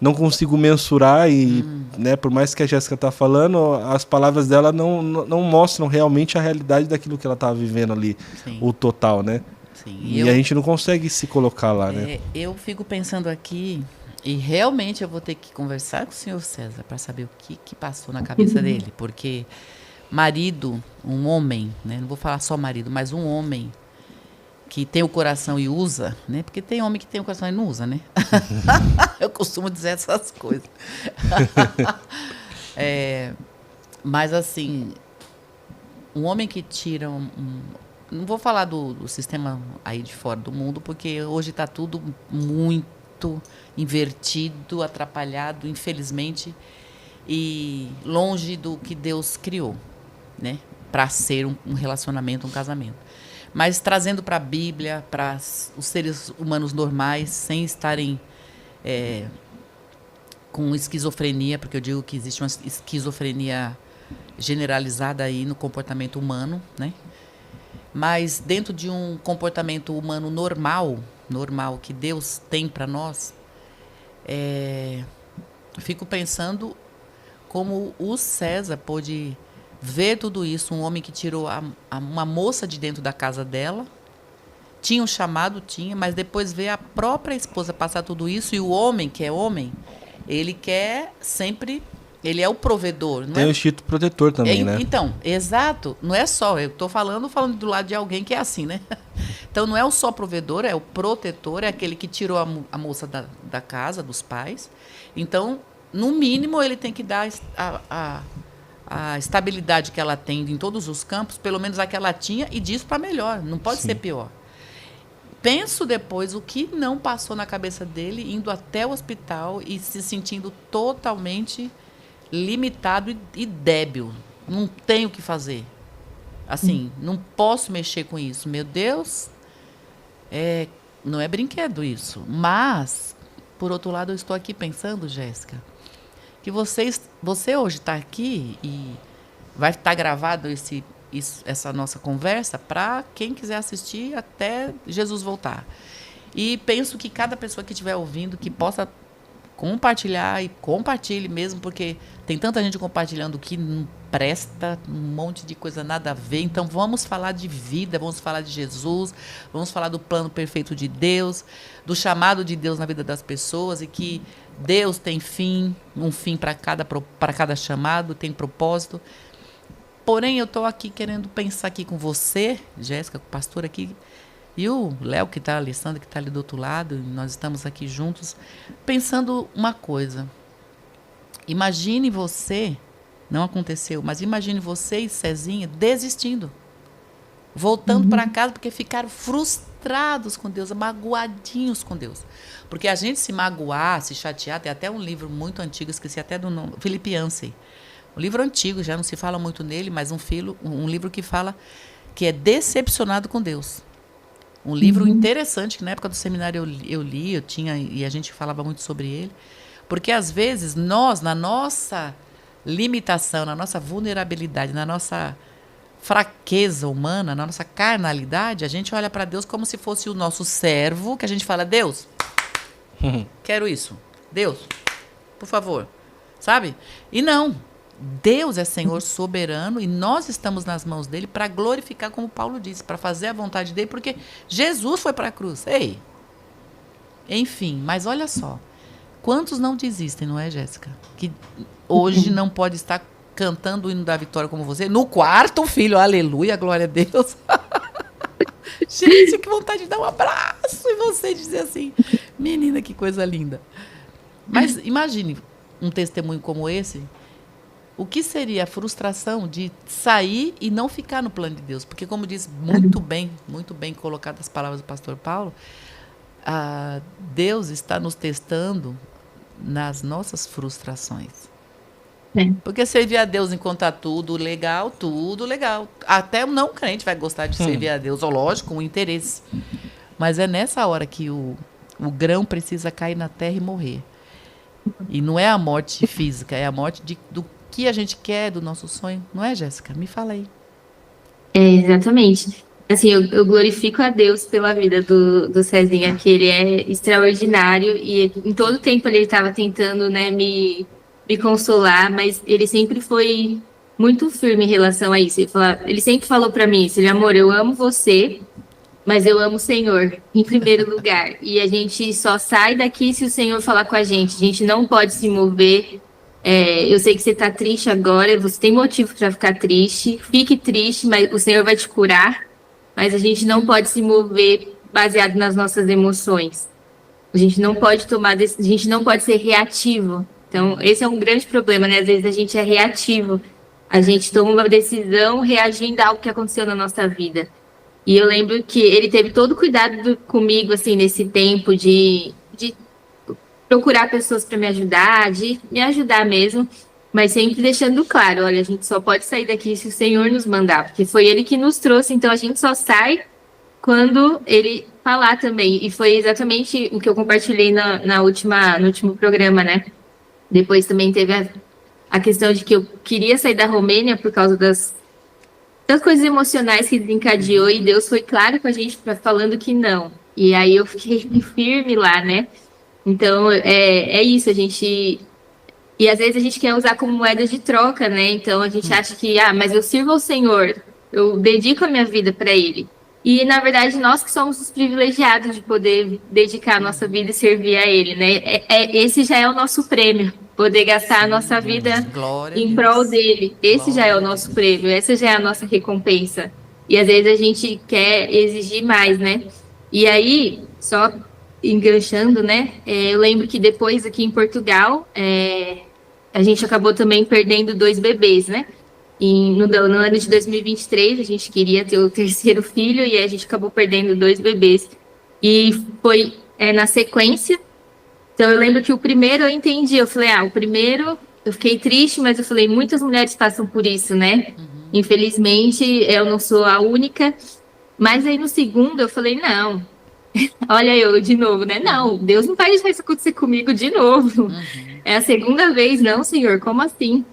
Não consigo mensurar e, né, por mais que a Jéssica está falando, as palavras dela não mostram realmente a realidade daquilo que ela estava vivendo ali, o total, né? Sim. E a gente não consegue se colocar lá, né? Eu fico pensando aqui, e realmente eu vou ter que conversar com o senhor César para saber o que passou na cabeça dele, porque marido, um homem, né, não vou falar só marido, mas um homem que tem o coração e usa, né? Porque tem homem que tem o coração e não usa, né? Eu costumo dizer essas coisas. Mas, assim, um homem que tira não vou falar do sistema aí de fora do mundo, porque hoje está tudo muito invertido, atrapalhado, infelizmente, e longe do que Deus criou, né? Para ser um relacionamento, um casamento. Mas trazendo para a Bíblia, para os seres humanos normais, sem estarem com esquizofrenia, porque eu digo que existe uma esquizofrenia generalizada aí no comportamento humano, né? Mas dentro de um comportamento humano normal que Deus tem para nós, fico pensando como o César pôde ver tudo isso, um homem que tirou uma moça de dentro da casa dela, tinha um chamado, mas depois vê a própria esposa passar tudo isso, e o homem, que é homem, ele quer sempre, ele é o provedor. Não tem o instinto protetor também, né? Então, exato, não é só, eu estou falando do lado de alguém que é assim, né? Então não é o só provedor, é o protetor, é aquele que tirou a moça da casa, dos pais. Então, no mínimo, ele tem que dar a estabilidade que ela tem em todos os campos, pelo menos a que ela tinha, e disso para melhor, não pode ser pior. Penso depois o que não passou na cabeça dele, indo até o hospital e se sentindo totalmente limitado e débil. Não tenho o que fazer. Assim, não posso mexer com isso. Meu Deus, não é brinquedo isso. Mas, por outro lado, eu estou aqui pensando, Jéssica, que você hoje está aqui e vai estar gravado essa nossa conversa para quem quiser assistir até Jesus voltar. E penso que cada pessoa que estiver ouvindo que possa compartilhar, e compartilhe mesmo, porque tem tanta gente compartilhando que não presta, um monte de coisa nada a ver. Então vamos falar de vida, vamos falar de Jesus, vamos falar do plano perfeito de Deus, do chamado de Deus na vida das pessoas, e que Deus tem fim, um fim para cada chamado, tem propósito. porém, eu estou aqui querendo pensar aqui com você, Jéssica, com o pastor aqui, e o Léo, que está ali, Alessandra, que está ali do outro lado, e nós estamos aqui juntos, pensando uma coisa. Imagine você, não aconteceu, mas imagine você e Cezinha desistindo, voltando para casa porque ficaram frustrados com Deus, magoadinhos com Deus. Porque a gente se magoar, se chatear, tem até um livro muito antigo, esqueci até do nome, Philip Yancey. Um livro antigo, já não se fala muito nele, mas um livro que fala que é decepcionado com Deus. Um livro interessante, que na época do seminário eu li, eu tinha, e a gente falava muito sobre ele. Porque, às vezes, nós, na nossa limitação, na nossa vulnerabilidade, na nossa fraqueza humana, na nossa carnalidade, a gente olha para Deus como se fosse o nosso servo, que a gente fala, Deus, quero isso. Deus, por favor. Sabe? E não. Deus é Senhor soberano e nós estamos nas mãos dele para glorificar, como Paulo disse, para fazer a vontade dele, porque Jesus foi para a cruz. Ei! Enfim, mas olha só. Quantos não desistem, não é, Jéssica? Que hoje não pode estar cantando o hino da vitória como você. No quarto, filho, aleluia, glória a Deus. Gente, que vontade de dar um abraço e você dizer assim, menina, que coisa linda. Mas imagine um testemunho como esse, o que seria a frustração de sair e não ficar no plano de Deus? Porque, como diz muito bem colocadas as palavras do pastor Paulo, Deus está nos testando nas nossas frustrações. Porque servir a Deus enquanto está tudo legal. Até o não crente vai gostar de servir a Deus, ou lógico, com um interesse. Mas é nessa hora que o grão precisa cair na terra e morrer. E não é a morte física, é a morte do que a gente quer, do nosso sonho. Não é, Jéssica? Me fala aí. Exatamente. Assim, eu glorifico a Deus pela vida do Cezinha, que ele é extraordinário e em todo tempo ele estava tentando, né, me consolar, mas ele sempre foi muito firme em relação a isso. Ele sempre falou para mim, assim, amor, eu amo você, mas eu amo o Senhor em primeiro lugar. E a gente só sai daqui se o Senhor falar com a gente. A gente não pode se mover. Eu sei que você está triste agora, você tem motivo para ficar triste. Fique triste, mas o Senhor vai te curar. Mas a gente não pode se mover baseado nas nossas emoções. A gente não pode a gente não pode ser reativo. Então, esse é um grande problema, né? Às vezes a gente é reativo. A gente toma uma decisão reagindo a algo que aconteceu na nossa vida. E eu lembro que ele teve todo cuidado comigo, assim, nesse tempo de procurar pessoas para me ajudar, de me ajudar mesmo, mas sempre deixando claro, olha, a gente só pode sair daqui se o Senhor nos mandar, porque foi ele que nos trouxe, então a gente só sai quando ele falar também. E foi exatamente o que eu compartilhei no último programa, né? Depois também teve a questão de que eu queria sair da Romênia por causa das coisas emocionais que desencadeou, e Deus foi claro com a gente falando que não. E aí eu fiquei firme lá, né? Então, é isso, a gente... E às vezes a gente quer usar como moeda de troca, né? Então a gente acha que, mas eu sirvo ao Senhor, eu dedico a minha vida para Ele. E, na verdade, nós que somos os privilegiados de poder dedicar a nossa vida e servir a Ele, né? Esse já é o nosso prêmio, poder gastar a nossa vida em prol dEle. Esse já é o nosso prêmio, essa já é a nossa recompensa. E, às vezes, a gente quer exigir mais, né? E aí, só enganchando, né? Eu lembro que depois, aqui em Portugal, a gente acabou também perdendo 2 bebês, né? E no ano de 2023, a gente queria ter o 3º filho e a gente acabou perdendo 2 bebês. E foi na sequência. Então, eu lembro que o primeiro eu entendi. Eu falei, o primeiro eu fiquei triste, mas eu falei, muitas mulheres passam por isso, né? Infelizmente, eu não sou a única. Mas aí no segundo eu falei, não. Olha eu de novo, né? Não, Deus não vai deixar isso acontecer comigo de novo. É a segunda vez, não, Senhor, como assim?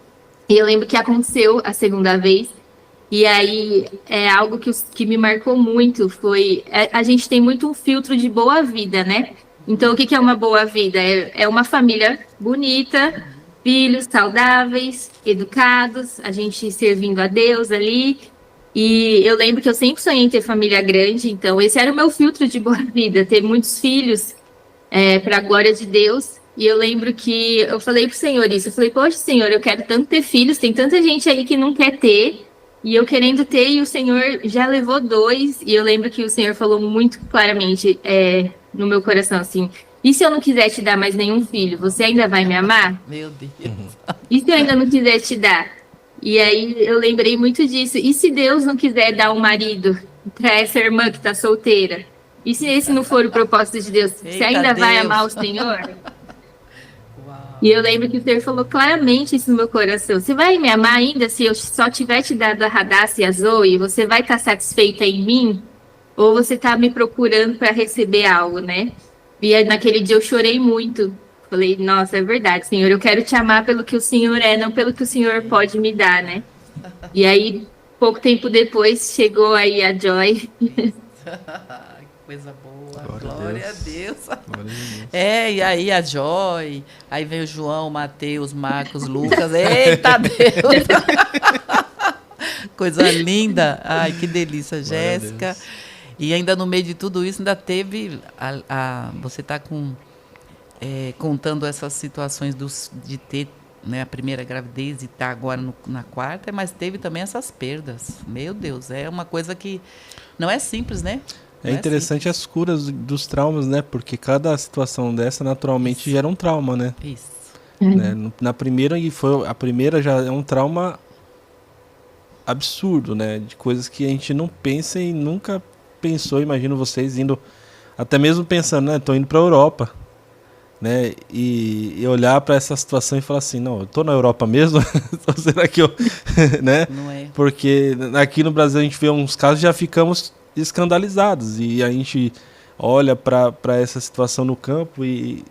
E eu lembro que aconteceu a segunda vez, e aí algo que me marcou muito foi... A gente tem muito um filtro de boa vida, né? Então, o que é uma boa vida? É uma família bonita, filhos saudáveis, educados, a gente servindo a Deus ali. E eu lembro que eu sempre sonhei em ter família grande, então esse era o meu filtro de boa vida, ter muitos filhos para a glória de Deus. E eu lembro que eu falei pro Senhor isso, eu falei, poxa, Senhor, eu quero tanto ter filhos, tem tanta gente aí que não quer ter, E eu querendo ter, e o Senhor já levou 2, e eu lembro que o Senhor falou muito claramente no meu coração, assim, e se eu não quiser te dar mais nenhum filho, você ainda vai me amar? Meu Deus. E se eu ainda não quiser te dar? E aí eu lembrei muito disso. E se Deus não quiser dar um marido para essa irmã que está solteira? E se esse não for o propósito de Deus? Você Eita, ainda vai Deus. amar o Senhor? Uau. E eu lembro que o Senhor falou claramente isso no meu coração. Você vai me amar ainda se eu só tiver te dado a Radassa e a Zoe? Você vai estar satisfeita em mim? Ou você está me procurando para receber algo, né? E aí, naquele dia eu chorei muito. Falei, nossa, é verdade, Senhor. Eu quero te amar pelo que o Senhor é, não pelo que o Senhor pode me dar, né? E aí, pouco tempo depois, chegou aí a Joy. Que coisa boa. Glória a Deus. E aí a Joy, aí vem o João, Mateus, Marcos, Lucas. Eita Deus! Coisa linda. Ai, que delícia, Jéssica. E ainda no meio de tudo isso, ainda teve. Você está contando essas situações de ter, né, a primeira gravidez e estar agora na quarta, mas teve também essas perdas. Meu Deus, é uma coisa que não é simples, né? É interessante as curas dos traumas, né? Porque cada situação dessa naturalmente gera um trauma, né? Isso. Né? Na primeira, a primeira já é um trauma absurdo, né? De coisas que a gente não pensa e nunca pensou. Imagino vocês indo, até mesmo pensando, né? Tô indo para a Europa, né? E olhar para essa situação e falar assim, não, eu tô na Europa mesmo? Então, será que eu, né? Não é. Porque aqui no Brasil a gente vê uns casos e já ficamos escandalizados e a gente olha para essa situação no campo e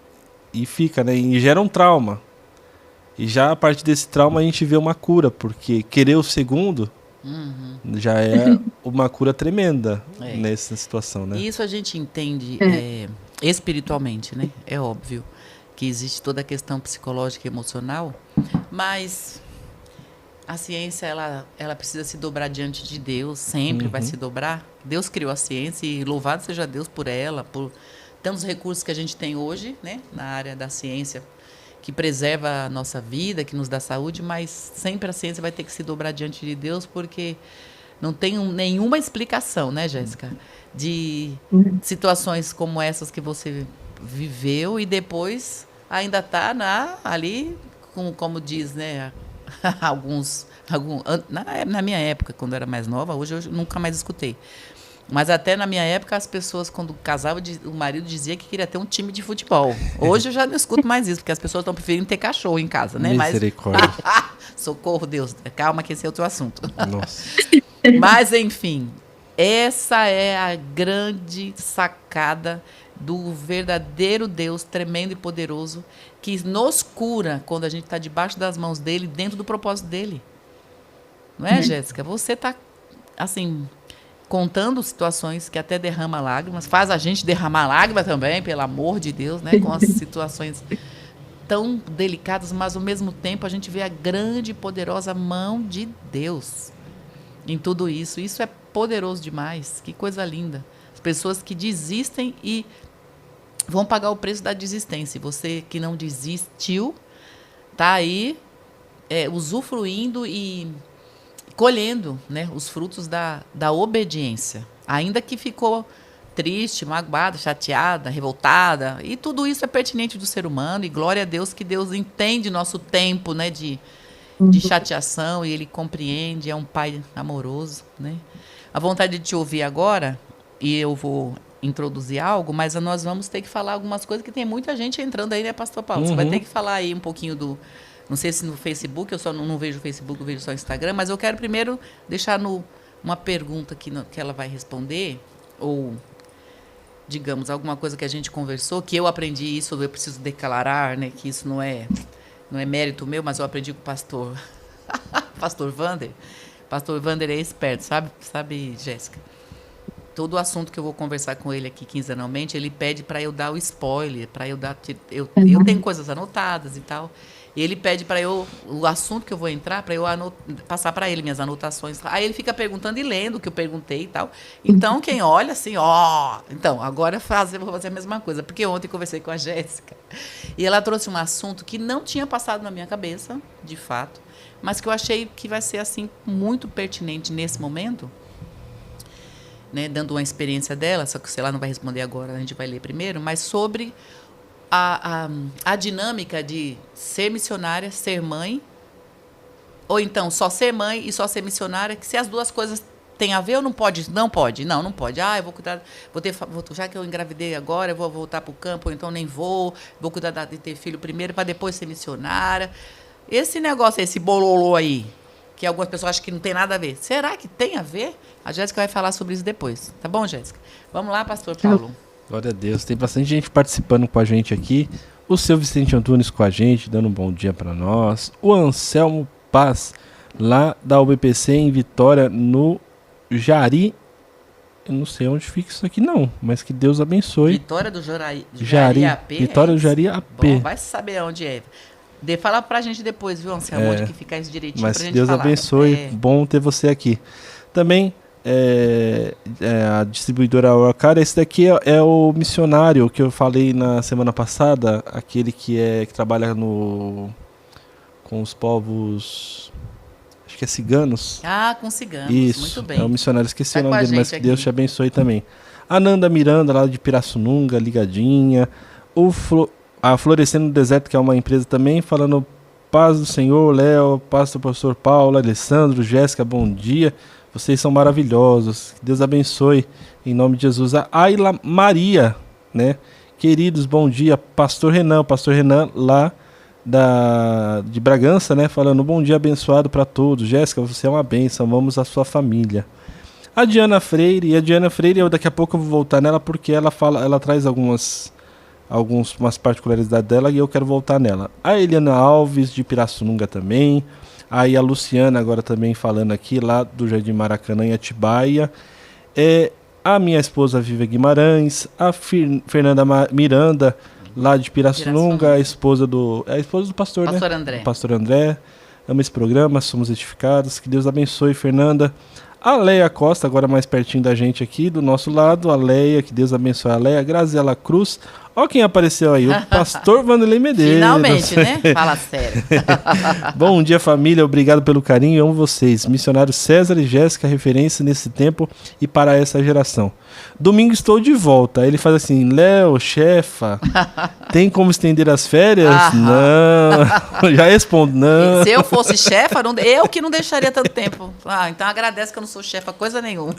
fica, né? E gera um trauma. E já a partir desse trauma a gente vê uma cura, porque querer o segundo já é uma cura tremenda nessa situação, né? E isso a gente entende espiritualmente, né? É óbvio que existe toda a questão psicológica e emocional, mas a ciência, ela precisa se dobrar diante de Deus, sempre vai se dobrar. Deus criou a ciência e louvado seja Deus por ela, por tantos recursos que a gente tem hoje, né, na área da ciência, que preserva a nossa vida, que nos dá saúde, mas sempre a ciência vai ter que se dobrar diante de Deus, porque não tem nenhuma explicação, né, Jéssica, de situações como essas que você viveu e depois ainda está ali, como diz, né, na minha época, quando eu era mais nova, hoje eu nunca mais escutei. Mas até na minha época, as pessoas, quando casavam, o marido dizia que queria ter um time de futebol. Hoje eu já não escuto mais isso, porque as pessoas estão preferindo ter cachorro em casa, né? Misericórdia. Socorro, Deus. Calma que esse é outro assunto. Nossa. Mas, enfim, essa é a grande sacada do verdadeiro Deus, tremendo e poderoso, que nos cura quando a gente está debaixo das mãos dele, dentro do propósito dele. Não é, Jéssica? Você está, assim, contando situações que até derrama lágrimas, faz a gente derramar lágrimas também, pelo amor de Deus, né? Com as situações tão delicadas, mas ao mesmo tempo a gente vê a grande e poderosa mão de Deus em tudo isso. Isso é poderoso demais, que coisa linda. As pessoas que desistem e vão pagar o preço da desistência. Você que não desistiu, está aí usufruindo e colhendo, né, os frutos da obediência. Ainda que ficou triste, magoada, chateada, revoltada. E tudo isso é pertinente do ser humano. E glória a Deus que Deus entende nosso tempo, né, de chateação, e Ele compreende, é um Pai amoroso, né? A vontade de te ouvir agora, e eu vou introduzir algo, mas nós vamos ter que falar algumas coisas, que tem muita gente entrando aí, né, Pastor Paulo? Você vai ter que falar aí um pouquinho do... Não sei se no Facebook, eu só não vejo o Facebook, eu vejo só o Instagram, mas eu quero primeiro deixar uma pergunta que ela vai responder, ou, digamos, alguma coisa que a gente conversou, que eu aprendi isso, eu preciso declarar, né, que isso não é mérito meu, mas eu aprendi com o pastor Pastor Wander. Pastor Wander é esperto, sabe, Jéssica? todo o assunto que eu vou conversar com ele aqui quinzenalmente, ele pede para eu dar o spoiler, para eu dar... Eu tenho coisas anotadas e tal. E ele pede para eu, o assunto que eu vou entrar, para eu passar para ele minhas anotações. Aí ele fica perguntando e lendo o que eu perguntei e tal. Então, quem olha assim, ó... Então, agora vou fazer a mesma coisa. Porque ontem eu conversei com a Jéssica. E ela trouxe um assunto que não tinha passado na minha cabeça, de fato, mas que eu achei que vai ser, assim, muito pertinente nesse momento, né, dando uma experiência dela, só que, sei lá, não vai responder agora, a gente vai ler primeiro, mas sobre a dinâmica de ser missionária, ser mãe, ou então só ser mãe e só ser missionária, que se as duas coisas têm a ver ou não pode? Não pode. Não pode. Eu vou cuidar, já que eu engravidei agora, eu vou voltar para o campo, ou então nem vou cuidar de ter filho primeiro para depois ser missionária. Esse negócio, esse bololô aí, que algumas pessoas acham que não tem nada a ver. Será que tem a ver? A Jéssica vai falar sobre isso depois. Tá bom, Jéssica? Vamos lá, pastor Paulo. Glória a Deus. Tem bastante gente participando com a gente aqui. O seu Vicente Antunes com a gente, dando um bom dia para nós. O Anselmo Paz, lá da UBPC em Vitória, no Jari. Eu não sei onde fica isso aqui não, mas que Deus abençoe. Vitória do Jari AP? Vitória do Jari AP. Bom, vai saber onde é. Fala pra gente depois, viu, Anselmo, onde que fica isso direitinho mas pra gente Deus falar. Abençoe, bom ter você aqui. Também a distribuidora Orcar, esse daqui é o missionário que eu falei na semana passada, aquele que trabalha com os povos, acho que é ciganos. Ah, com ciganos, isso, muito bem. É o missionário, esqueci o nome dele, mas que aqui. Deus te abençoe também. A Nanda Miranda, lá de Pirassununga, ligadinha. A Florescendo no Deserto, que é uma empresa também, falando paz do Senhor, Léo, paz do professor Paulo, Alessandro, Jéssica, bom dia. Vocês são maravilhosos. Que Deus abençoe. Em nome de Jesus. A Ayla Maria, né? Queridos, bom dia. Pastor Renan lá de Bragança, né? Falando bom dia abençoado para todos. Jéssica, você é uma bênção. Amamos a sua família. A Diana Freire, eu daqui a pouco eu vou voltar nela porque ela traz umas particularidades dela e eu quero voltar nela. A Eliana Alves, de Pirassununga também. Aí a Luciana agora também falando aqui, lá do Jardim Maracanã, em Atibaia. A minha esposa Viva Guimarães. A Fernanda Miranda, lá de Pirassununga. A esposa do pastor, pastor, né? André. Pastor André. Ama esse programa, somos edificados. Que Deus abençoe, Fernanda. A Leia Costa, agora mais pertinho da gente aqui, do nosso lado. A Leia, que Deus abençoe a Leia. Graziela Cruz. Olha quem apareceu aí, o pastor Vanderlei Medeiros. Finalmente, né? Fala sério. Bom dia, família. Obrigado pelo carinho. Eu amo vocês. Missionário César e Jéssica, referência nesse tempo e para essa geração. Domingo estou de volta. Aí ele faz assim, Léo, chefa, tem como estender as férias? Não. Já respondo, não. Se eu fosse chefa, eu que não deixaria tanto tempo. Então agradece que eu não sou chefa, coisa nenhuma.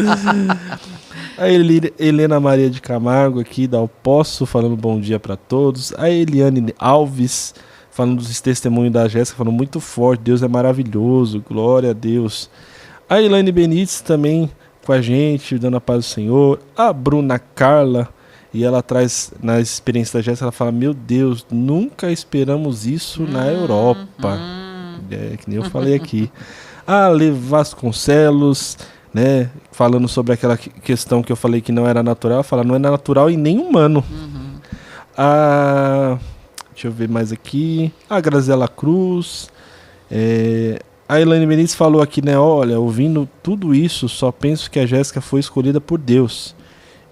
A Helena Maria de Camargo aqui, da Poço, falando bom dia para todos. A Eliane Alves, falando dos testemunhos da Jéssica, falando muito forte, Deus é maravilhoso, glória a Deus. A Elaine Benites também com a gente, dando a paz do Senhor. A Bruna Carla, e ela traz, na experiência da Jéssica, ela fala, meu Deus, nunca esperamos isso na Europa. Que nem eu falei aqui. A Le Vasconcelos, né, falando sobre aquela questão que eu falei que não era natural, fala, não é natural e nem humano. Deixa eu ver mais aqui. A Graziela Cruz. A Elaine Benítez falou aqui, né? Olha, ouvindo tudo isso, só penso que a Jéssica foi escolhida por Deus.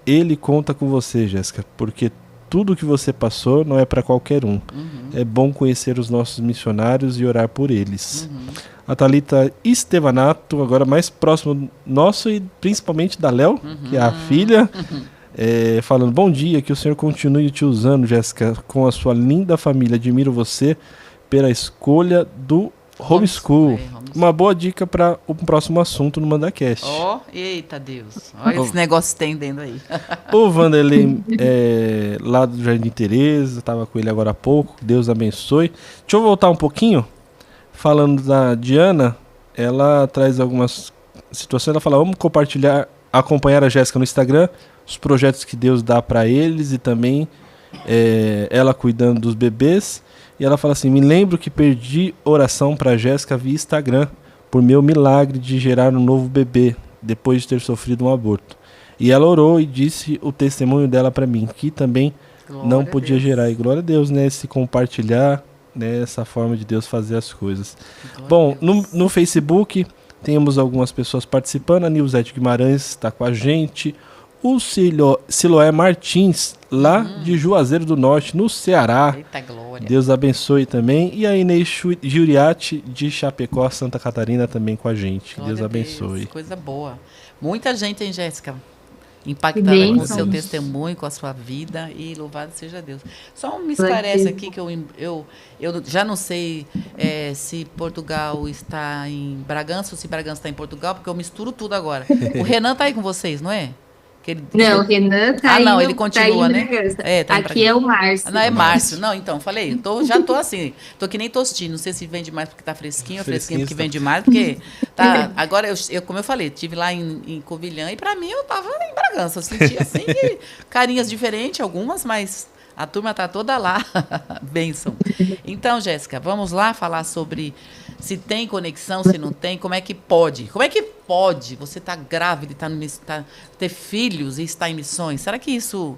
Ele conta com você, Jéssica, porque tudo que você passou não é para qualquer um. É bom conhecer os nossos missionários e orar por eles. A Thalita Estevanato, agora mais próximo nosso e principalmente da Léo, que é a filha. Falando, bom dia, que o Senhor continue te usando, Jéssica, com a sua linda família. Admiro você pela escolha do homeschool. Uma boa dica para o próximo assunto no MandaCast. Eita Deus. Olha esse negócio estendendo aí. O Vanderlei, lá do Jardim Tereza, estava com ele agora há pouco. Deus abençoe. Deixa eu voltar um pouquinho. Falando da Diana, ela traz algumas situações. Ela fala, vamos acompanhar a Jéssica no Instagram, os projetos que Deus dá para eles e também ela cuidando dos bebês. E ela fala assim, me lembro que perdi oração para Jéssica via Instagram por meu milagre de gerar um novo bebê depois de ter sofrido um aborto. E ela orou e disse o testemunho dela para mim, que também Glória não a podia Deus. gerar. E glória a Deus, né? Se compartilhar, né? Essa forma de Deus fazer as coisas. Glória Bom, a Deus. no Facebook temos algumas pessoas participando. A Nilzete Guimarães está com a gente. O Siloé Martins, lá de Juazeiro do Norte, no Ceará. Eita glória. Deus abençoe também. E a Inês Giuriati, de Chapecó, Santa Catarina, também com a gente. Glória Deus a Deus, abençoe. coisa boa. Muita gente, hein, Jéssica? Impactada com o Bênção. seu testemunho, com a sua vida, e louvado seja Deus. Só me Glória a esclarece Deus. aqui que eu já não sei se Portugal está em Bragança ou se Bragança está em Portugal, porque eu misturo tudo agora. O Renan está aí com vocês, não é? Não, o Renan tá não, indo, ele continua, tá indo né? em Bragança. Tá em Aqui Bragança. é o Márcio. Não, é Márcio. Não, então, falei, já tô assim, tô que nem tostinho, não sei se vende mais porque tá fresquinho ou fresquinho porque vende mais, porque tá, agora, como eu falei, estive lá em Covilhã e pra mim eu tava em Bragança, eu senti assim, carinhas diferentes algumas, mas a turma tá toda lá, bênção. Então, Jéssica, vamos lá falar sobre se tem conexão, se não tem, como é que pode? Como é que pode você tá grávida e ter filhos e estar em missões? Será que isso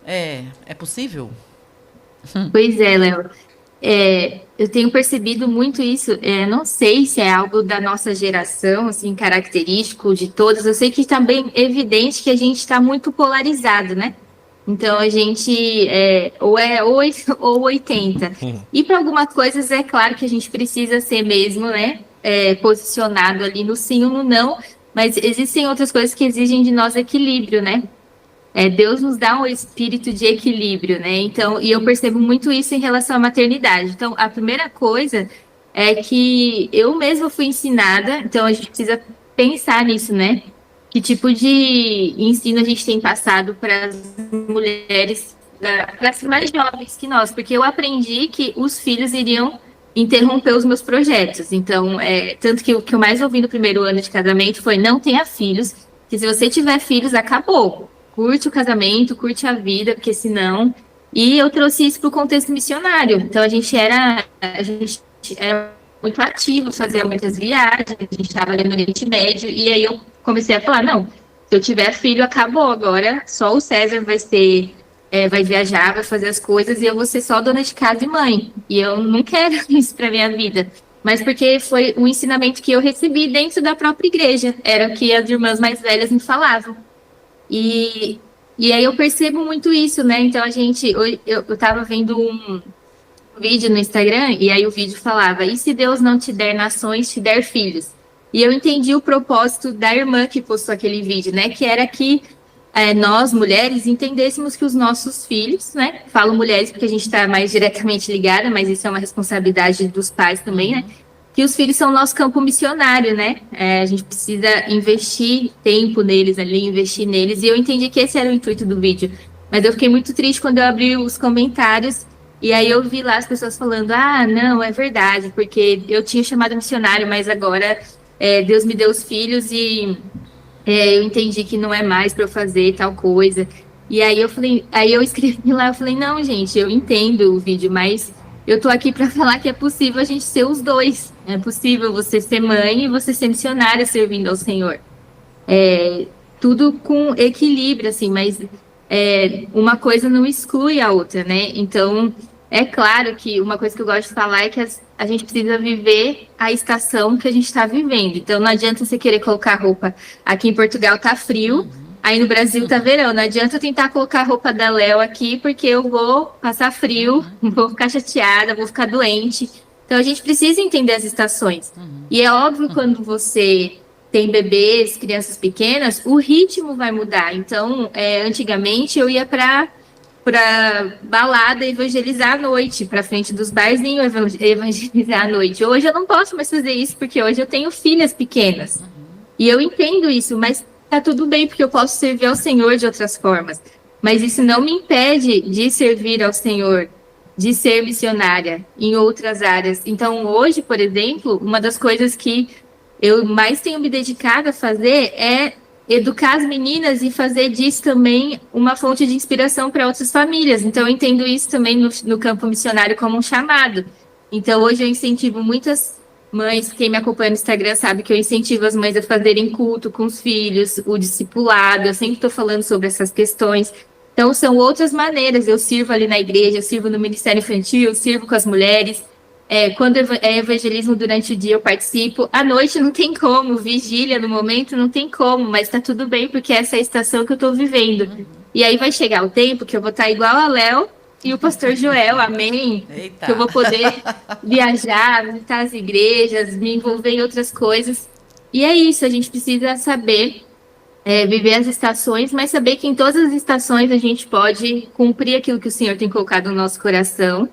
é possível? Pois é, Léo. Eu tenho percebido muito isso. Não sei se é algo da nossa geração, assim, característico de todas. Eu sei que está bem evidente que a gente está muito polarizado, né? Então a gente ou é 8 ou 80. E para algumas coisas é claro que a gente precisa ser mesmo, né? Posicionado ali no sim ou no não. Mas existem outras coisas que exigem de nós equilíbrio, né? Deus nos dá um espírito de equilíbrio, né? Então, e eu percebo muito isso em relação à maternidade. Então, a primeira coisa é que eu mesma fui ensinada, então a gente precisa pensar nisso, né? Que tipo de ensino a gente tem passado para as mulheres, para as mais jovens que nós? Porque eu aprendi que os filhos iriam interromper os meus projetos. Então, tanto que o que eu mais ouvi no primeiro ano de casamento foi: não tenha filhos, que se você tiver filhos, acabou. Curte o casamento, curte a vida, porque senão... E eu trouxe isso para o contexto missionário. Então, a gente era muito ativo, fazia muitas viagens, a gente estava ali no Oriente Médio, e aí eu comecei a falar: não, se eu tiver filho, acabou. Agora só o César vai viajar, vai fazer as coisas, e eu vou ser só dona de casa e mãe. E eu não quero isso para minha vida. Mas porque foi um ensinamento que eu recebi dentro da própria igreja. Era o que as irmãs mais velhas me falavam. E aí eu percebo muito isso, né? Então eu estava vendo um vídeo no Instagram, e aí o vídeo falava: e se Deus não te der nações, te der filhos? E eu entendi o propósito da irmã que postou aquele vídeo, né? Que era que nós, mulheres, entendêssemos que os nossos filhos, né? Falo mulheres porque a gente está mais diretamente ligada, mas isso é uma responsabilidade dos pais também, né? Que os filhos são o nosso campo missionário, né? A gente precisa investir tempo neles ali, investir neles. E eu entendi que esse era o intuito do vídeo. Mas eu fiquei muito triste quando eu abri os comentários, e aí eu vi lá as pessoas falando: ah, não, é verdade, porque eu tinha chamado missionário, mas agora Deus me deu os filhos e eu entendi que não é mais para eu fazer tal coisa. E aí eu escrevi lá, eu falei: não, gente, eu entendo o vídeo, mas eu tô aqui para falar que é possível a gente ser os dois. É possível você ser mãe e você ser missionária servindo ao Senhor. Tudo com equilíbrio, assim, mas uma coisa não exclui a outra, né? Então, é claro que uma coisa que eu gosto de falar é que a gente precisa viver a estação que a gente está vivendo. Então, não adianta você querer colocar roupa. Aqui em Portugal tá frio, aí no Brasil tá verão. Não adianta eu tentar colocar a roupa da Léo aqui, porque eu vou passar frio, vou ficar chateada, vou ficar doente. Então, a gente precisa entender as estações. E é óbvio, quando você tem bebês, crianças pequenas, o ritmo vai mudar. Então, antigamente eu ia para balada evangelizar à noite, para frente dos barzinhos evangelizar à noite. Hoje eu não posso mais fazer isso, porque hoje eu tenho filhas pequenas. E eu entendo isso, mas tá tudo bem, porque eu posso servir ao Senhor de outras formas. Mas isso não me impede de servir ao Senhor, de ser missionária em outras áreas. Então, hoje, por exemplo, uma das coisas que eu mais tenho me dedicado a fazer é educar as meninas e fazer disso também uma fonte de inspiração para outras famílias. Então, eu entendo isso também no campo missionário como um chamado. Então, hoje eu incentivo muitas Mães, quem me acompanha no Instagram sabe que eu incentivo as mães a fazerem culto com os filhos, o discipulado, eu sempre estou falando sobre essas questões. Então, são outras maneiras. Eu sirvo ali na igreja, eu sirvo no Ministério Infantil, eu sirvo com as mulheres. Quando é evangelismo durante o dia, eu participo. À noite não tem como, vigília no momento não tem como, mas tá tudo bem, porque essa é a estação que eu estou vivendo. E aí vai chegar o tempo que eu vou estar igual a Léo e o pastor Joel, amém? Eita. Que eu vou poder viajar, visitar as igrejas, me envolver em outras coisas. E é isso, a gente precisa saber viver as estações, mas saber que em todas as estações a gente pode cumprir aquilo que o Senhor tem colocado no nosso coração,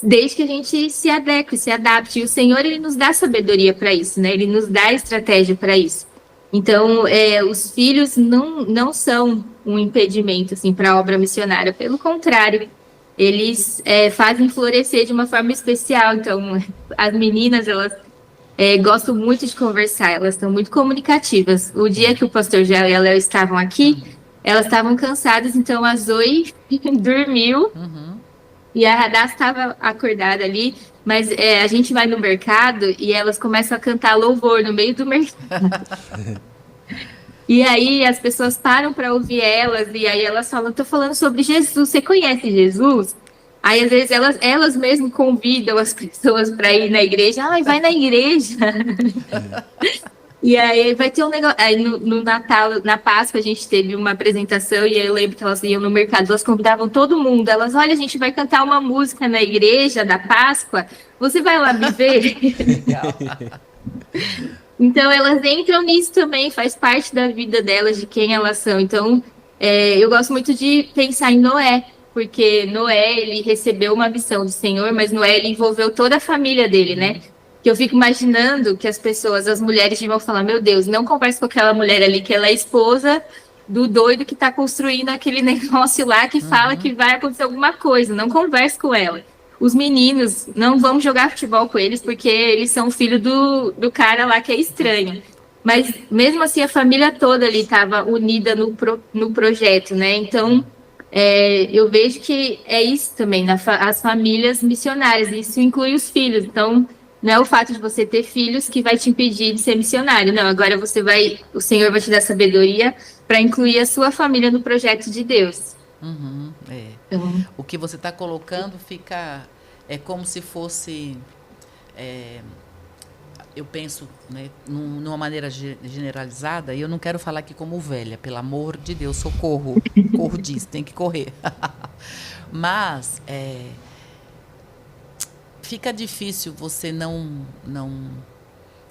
desde que a gente se adeque, se adapte. E o Senhor, ele nos dá sabedoria para isso, né? Ele nos dá estratégia para isso. Então, os filhos não são um impedimento assim, para a obra missionária. Pelo contrário, eles fazem florescer de uma forma especial. Então, as meninas, elas gostam muito de conversar, elas estão muito comunicativas. O dia que o pastor Gel e a Léo estavam aqui, elas estavam cansadas, então a Zoe dormiu e a Radassa estava acordada ali. Mas a gente vai no mercado e elas começam a cantar louvor no meio do mercado. E aí as pessoas param para ouvir elas, e aí elas falam, estou falando sobre Jesus, você conhece Jesus? Aí às vezes elas mesmas convidam as pessoas para ir na igreja, vai na igreja. E aí vai ter um negócio. Aí no Natal, na Páscoa, a gente teve uma apresentação, e eu lembro que elas iam no mercado, elas convidavam todo mundo. Elas, olha, a gente vai cantar uma música na igreja da Páscoa, você vai lá me ver? Legal. Então elas entram nisso também, faz parte da vida delas, de quem elas são. Então eu gosto muito de pensar em Noé, porque Noé, ele recebeu uma missão do Senhor, mas Noé, ele envolveu toda a família dele, né? Que eu fico imaginando que as mulheres vão falar, meu Deus, não converse com aquela mulher ali, que ela é esposa do doido que está construindo aquele negócio lá, que fala que vai acontecer alguma coisa, não converse com ela. Os meninos, não vamos jogar futebol com eles, porque eles são filho do cara lá que é estranho. Mas, mesmo assim, a família toda ali estava unida no projeto, né? Então, eu vejo que é isso também, as famílias missionárias, isso inclui os filhos. Então, não é o fato de você ter filhos que vai te impedir de ser missionário. Não, agora o Senhor vai te dar sabedoria para incluir a sua família no projeto de Deus. Então, o que você está colocando fica... É como se fosse... eu penso, né, numa maneira generalizada, e eu não quero falar aqui como velha, pelo amor de Deus, socorro. Corro disso, tem que correr. Mas... fica difícil você não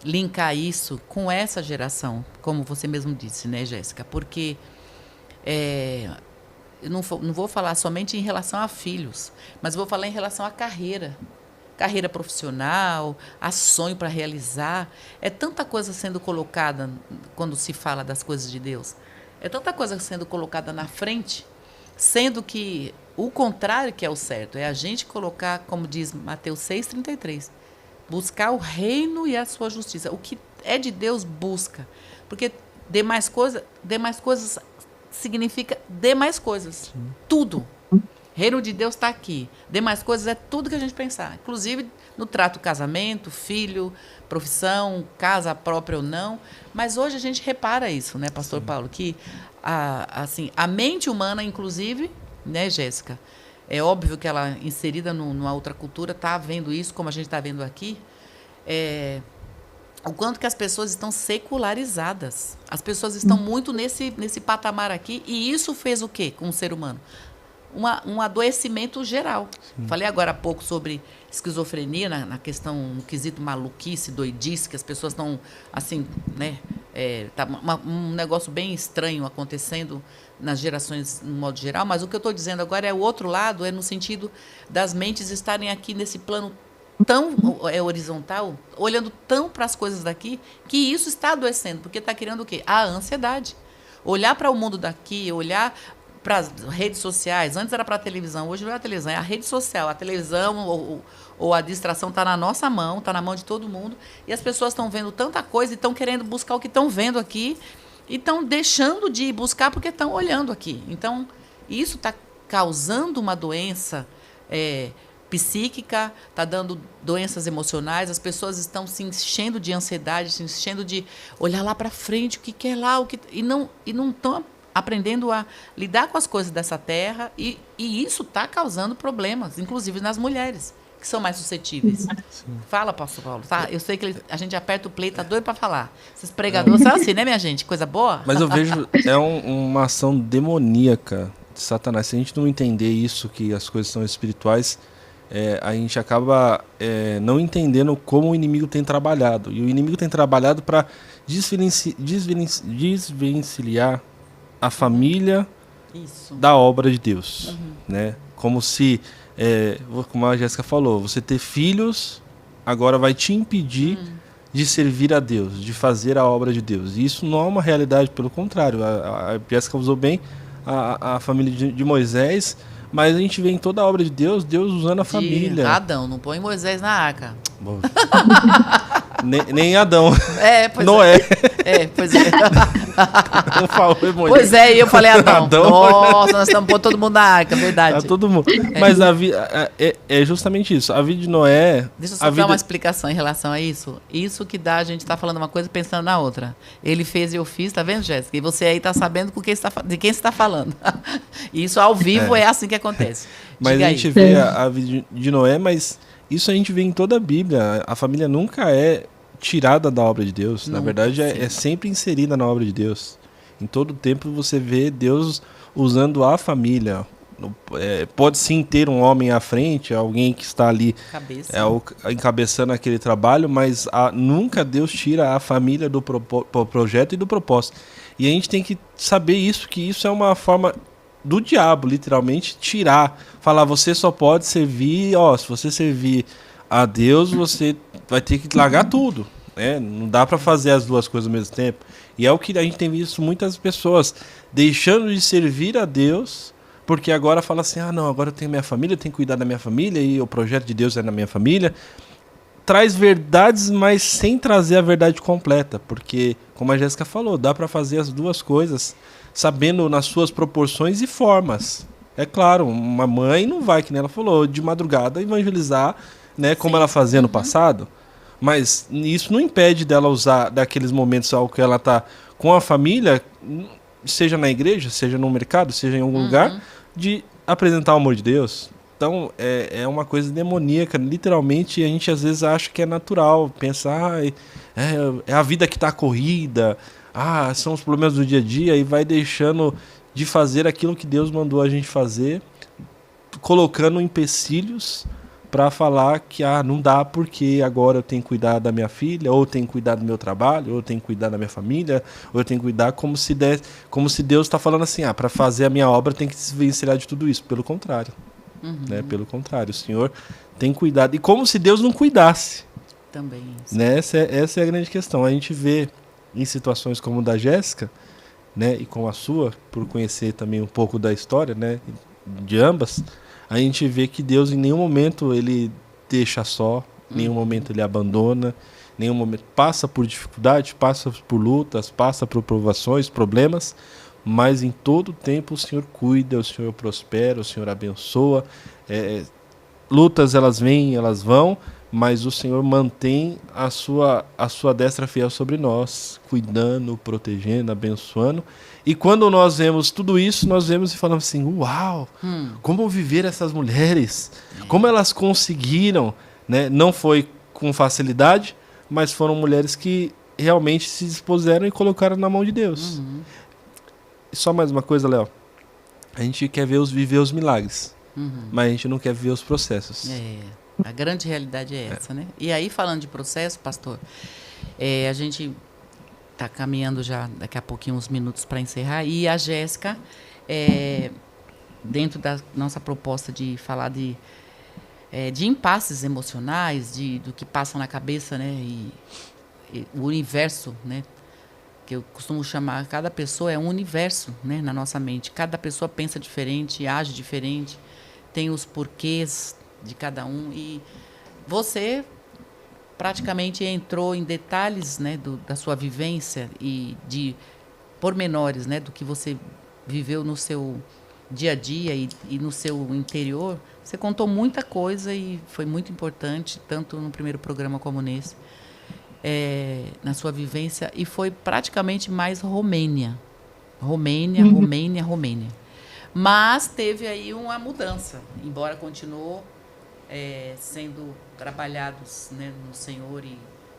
linkar isso com essa geração, como você mesmo disse, né, Jéssica? Porque eu não vou falar somente em relação a filhos, mas vou falar em relação à carreira profissional, a sonho para realizar. É tanta coisa sendo colocada, quando se fala das coisas de Deus, é tanta coisa sendo colocada na frente, sendo que o contrário que é o certo, é a gente colocar, como diz Mateus 6,33, buscar o reino e a sua justiça. O que é de Deus, busca. Porque demais coisas significa demais coisas. Sim. Tudo. Reino de Deus está aqui. Demais coisas é tudo que a gente pensar. Inclusive no trato casamento, filho, profissão, casa própria ou não. Mas hoje a gente repara isso, né, Pastor Paulo? Que a mente humana, inclusive... Né, Jéssica? É óbvio que ela, inserida numa outra cultura, está vendo isso, como a gente está vendo aqui. O quanto que as pessoas estão secularizadas. As pessoas estão muito nesse patamar aqui. E isso fez o quê com o ser humano? Um adoecimento geral. Sim. Falei agora há pouco sobre esquizofrenia, na questão, no quesito maluquice, doidice, que as pessoas estão, assim, né? Tá um negócio bem estranho acontecendo nas gerações, no modo geral, mas o que eu estou dizendo agora é o outro lado, no sentido das mentes estarem aqui nesse plano tão horizontal, olhando tão para as coisas daqui, que isso está adoecendo, porque está criando o quê? A ansiedade. Olhar para o mundo daqui, olhar para as redes sociais, antes era para a televisão, hoje não é a televisão, é a rede social. A televisão ou a distração está na nossa mão, está na mão de todo mundo, e as pessoas estão vendo tanta coisa e estão querendo buscar o que estão vendo aqui, e estão deixando de buscar porque estão olhando aqui. Então, isso está causando uma doença psíquica, está dando doenças emocionais, as pessoas estão se enchendo de ansiedade, se enchendo de olhar lá para frente, o que é lá, e não estão aprendendo a lidar com as coisas dessa terra, e isso está causando problemas, inclusive nas mulheres, que são mais suscetíveis. Sim. Fala, pastor Paulo. Tá? Eu sei que a gente aperta o play, tá doido para falar. Esses pregadores são assim, né, minha gente? Coisa boa? Mas eu vejo, uma ação demoníaca de Satanás. Se a gente não entender isso, que as coisas são espirituais, a gente acaba não entendendo como o inimigo tem trabalhado. E o inimigo tem trabalhado para desvencilhar a família da obra de Deus. Né? Como se, como a Jéssica falou, você ter filhos agora vai te impedir de servir a Deus, de fazer a obra de Deus. E isso não é uma realidade, pelo contrário. A Jéssica usou bem a família de Moisés, mas a gente vê em toda a obra de Deus, Deus usando a família. Adão, não põe Moisés na arca. nem Adão. Pois Noé. Pois é. Não falou Moisés. Pois é, e eu falei Adão. Nossa, nós estamos pondo todo mundo na arca, verdade. Tá todo mundo. Mas é justamente isso. A vida de Noé... Deixa eu só dar uma explicação em relação a isso. Isso que dá a gente tá falando uma coisa pensando na outra. Ele fez e eu fiz, tá vendo, Jéssica? E você aí tá sabendo de quem você está falando. Isso ao vivo é assim que acontece. Mas a gente vê a vida de Noé, mas isso a gente vê em toda a Bíblia. A família nunca é tirada da obra de Deus. Na verdade, é sempre inserida na obra de Deus. Em todo tempo você vê Deus usando a família. Pode sim ter um homem à frente, alguém que está ali encabeçando aquele trabalho, mas nunca Deus tira a família do projeto e do propósito. E a gente tem que saber isso, que isso é uma forma do diabo, literalmente, falar, você só pode servir, se você servir a Deus, você vai ter que largar tudo, né? Não dá para fazer as duas coisas ao mesmo tempo. E é o que a gente tem visto muitas pessoas deixando de servir a Deus, porque agora fala assim, não, agora eu tenho minha família, eu tenho que cuidar da minha família, e o projeto de Deus é na minha família. Traz verdades, mas sem trazer a verdade completa, porque, como a Jéssica falou, dá para fazer as duas coisas sabendo nas suas proporções e formas. É claro, uma mãe não vai, que nem ela falou, de madrugada evangelizar, né, como ela fazia no passado, mas isso não impede dela usar daqueles momentos ao que ela está com a família, seja na igreja, seja no mercado, seja em algum lugar, de apresentar o amor de Deus. Então, é uma coisa demoníaca, literalmente, a gente às vezes acha que é natural, pensar, é a vida que está corrida, são os problemas do dia a dia, e vai deixando de fazer aquilo que Deus mandou a gente fazer, colocando empecilhos para falar que não dá porque agora eu tenho que cuidar da minha filha, ou eu tenho que cuidar do meu trabalho, ou eu tenho que cuidar da minha família, ou eu tenho que cuidar como se Deus está falando assim, para fazer a minha obra tem que se desvencilhar de tudo isso. Pelo contrário. Né? Pelo contrário, o Senhor tem cuidado. E como se Deus não cuidasse. Também. Né? Essa é a grande questão. A gente vê em situações como a da Jéssica, né, e como a sua, por conhecer também um pouco da história, né, de ambas, a gente vê que Deus em nenhum momento ele deixa só, em nenhum momento ele abandona, em nenhum momento passa por dificuldade, passa por lutas, passa por provações, problemas, mas em todo tempo o Senhor cuida, o Senhor prospera, o Senhor abençoa. Lutas elas vêm, elas vão, mas o Senhor mantém a sua destra fiel sobre nós, cuidando, protegendo, abençoando. E quando nós vemos tudo isso, nós vemos e falamos assim, uau, como viver essas mulheres, como elas conseguiram, né? Não foi com facilidade, mas foram mulheres que realmente se dispuseram e colocaram na mão de Deus. E só mais uma coisa, Léo, a gente quer viver os milagres, mas a gente não quer viver os processos. A grande realidade é essa, né? E aí, falando de processo, pastor, a gente está caminhando já daqui a pouquinho uns minutos para encerrar, e a Jéssica, dentro da nossa proposta de falar de impasses emocionais, do que passa na cabeça, né? E o universo, né? Que eu costumo chamar, cada pessoa é um universo, né? Na nossa mente. Cada pessoa pensa diferente, age diferente, tem os porquês de cada um, e você praticamente entrou em detalhes, né, da sua vivência e de pormenores, né, do que você viveu no seu dia a dia e no seu interior, você contou muita coisa e foi muito importante, tanto no primeiro programa como nesse, na sua vivência, e foi praticamente mais Romênia. Romênia. Mas teve aí uma mudança, embora continuou sendo trabalhados, né, no Senhor e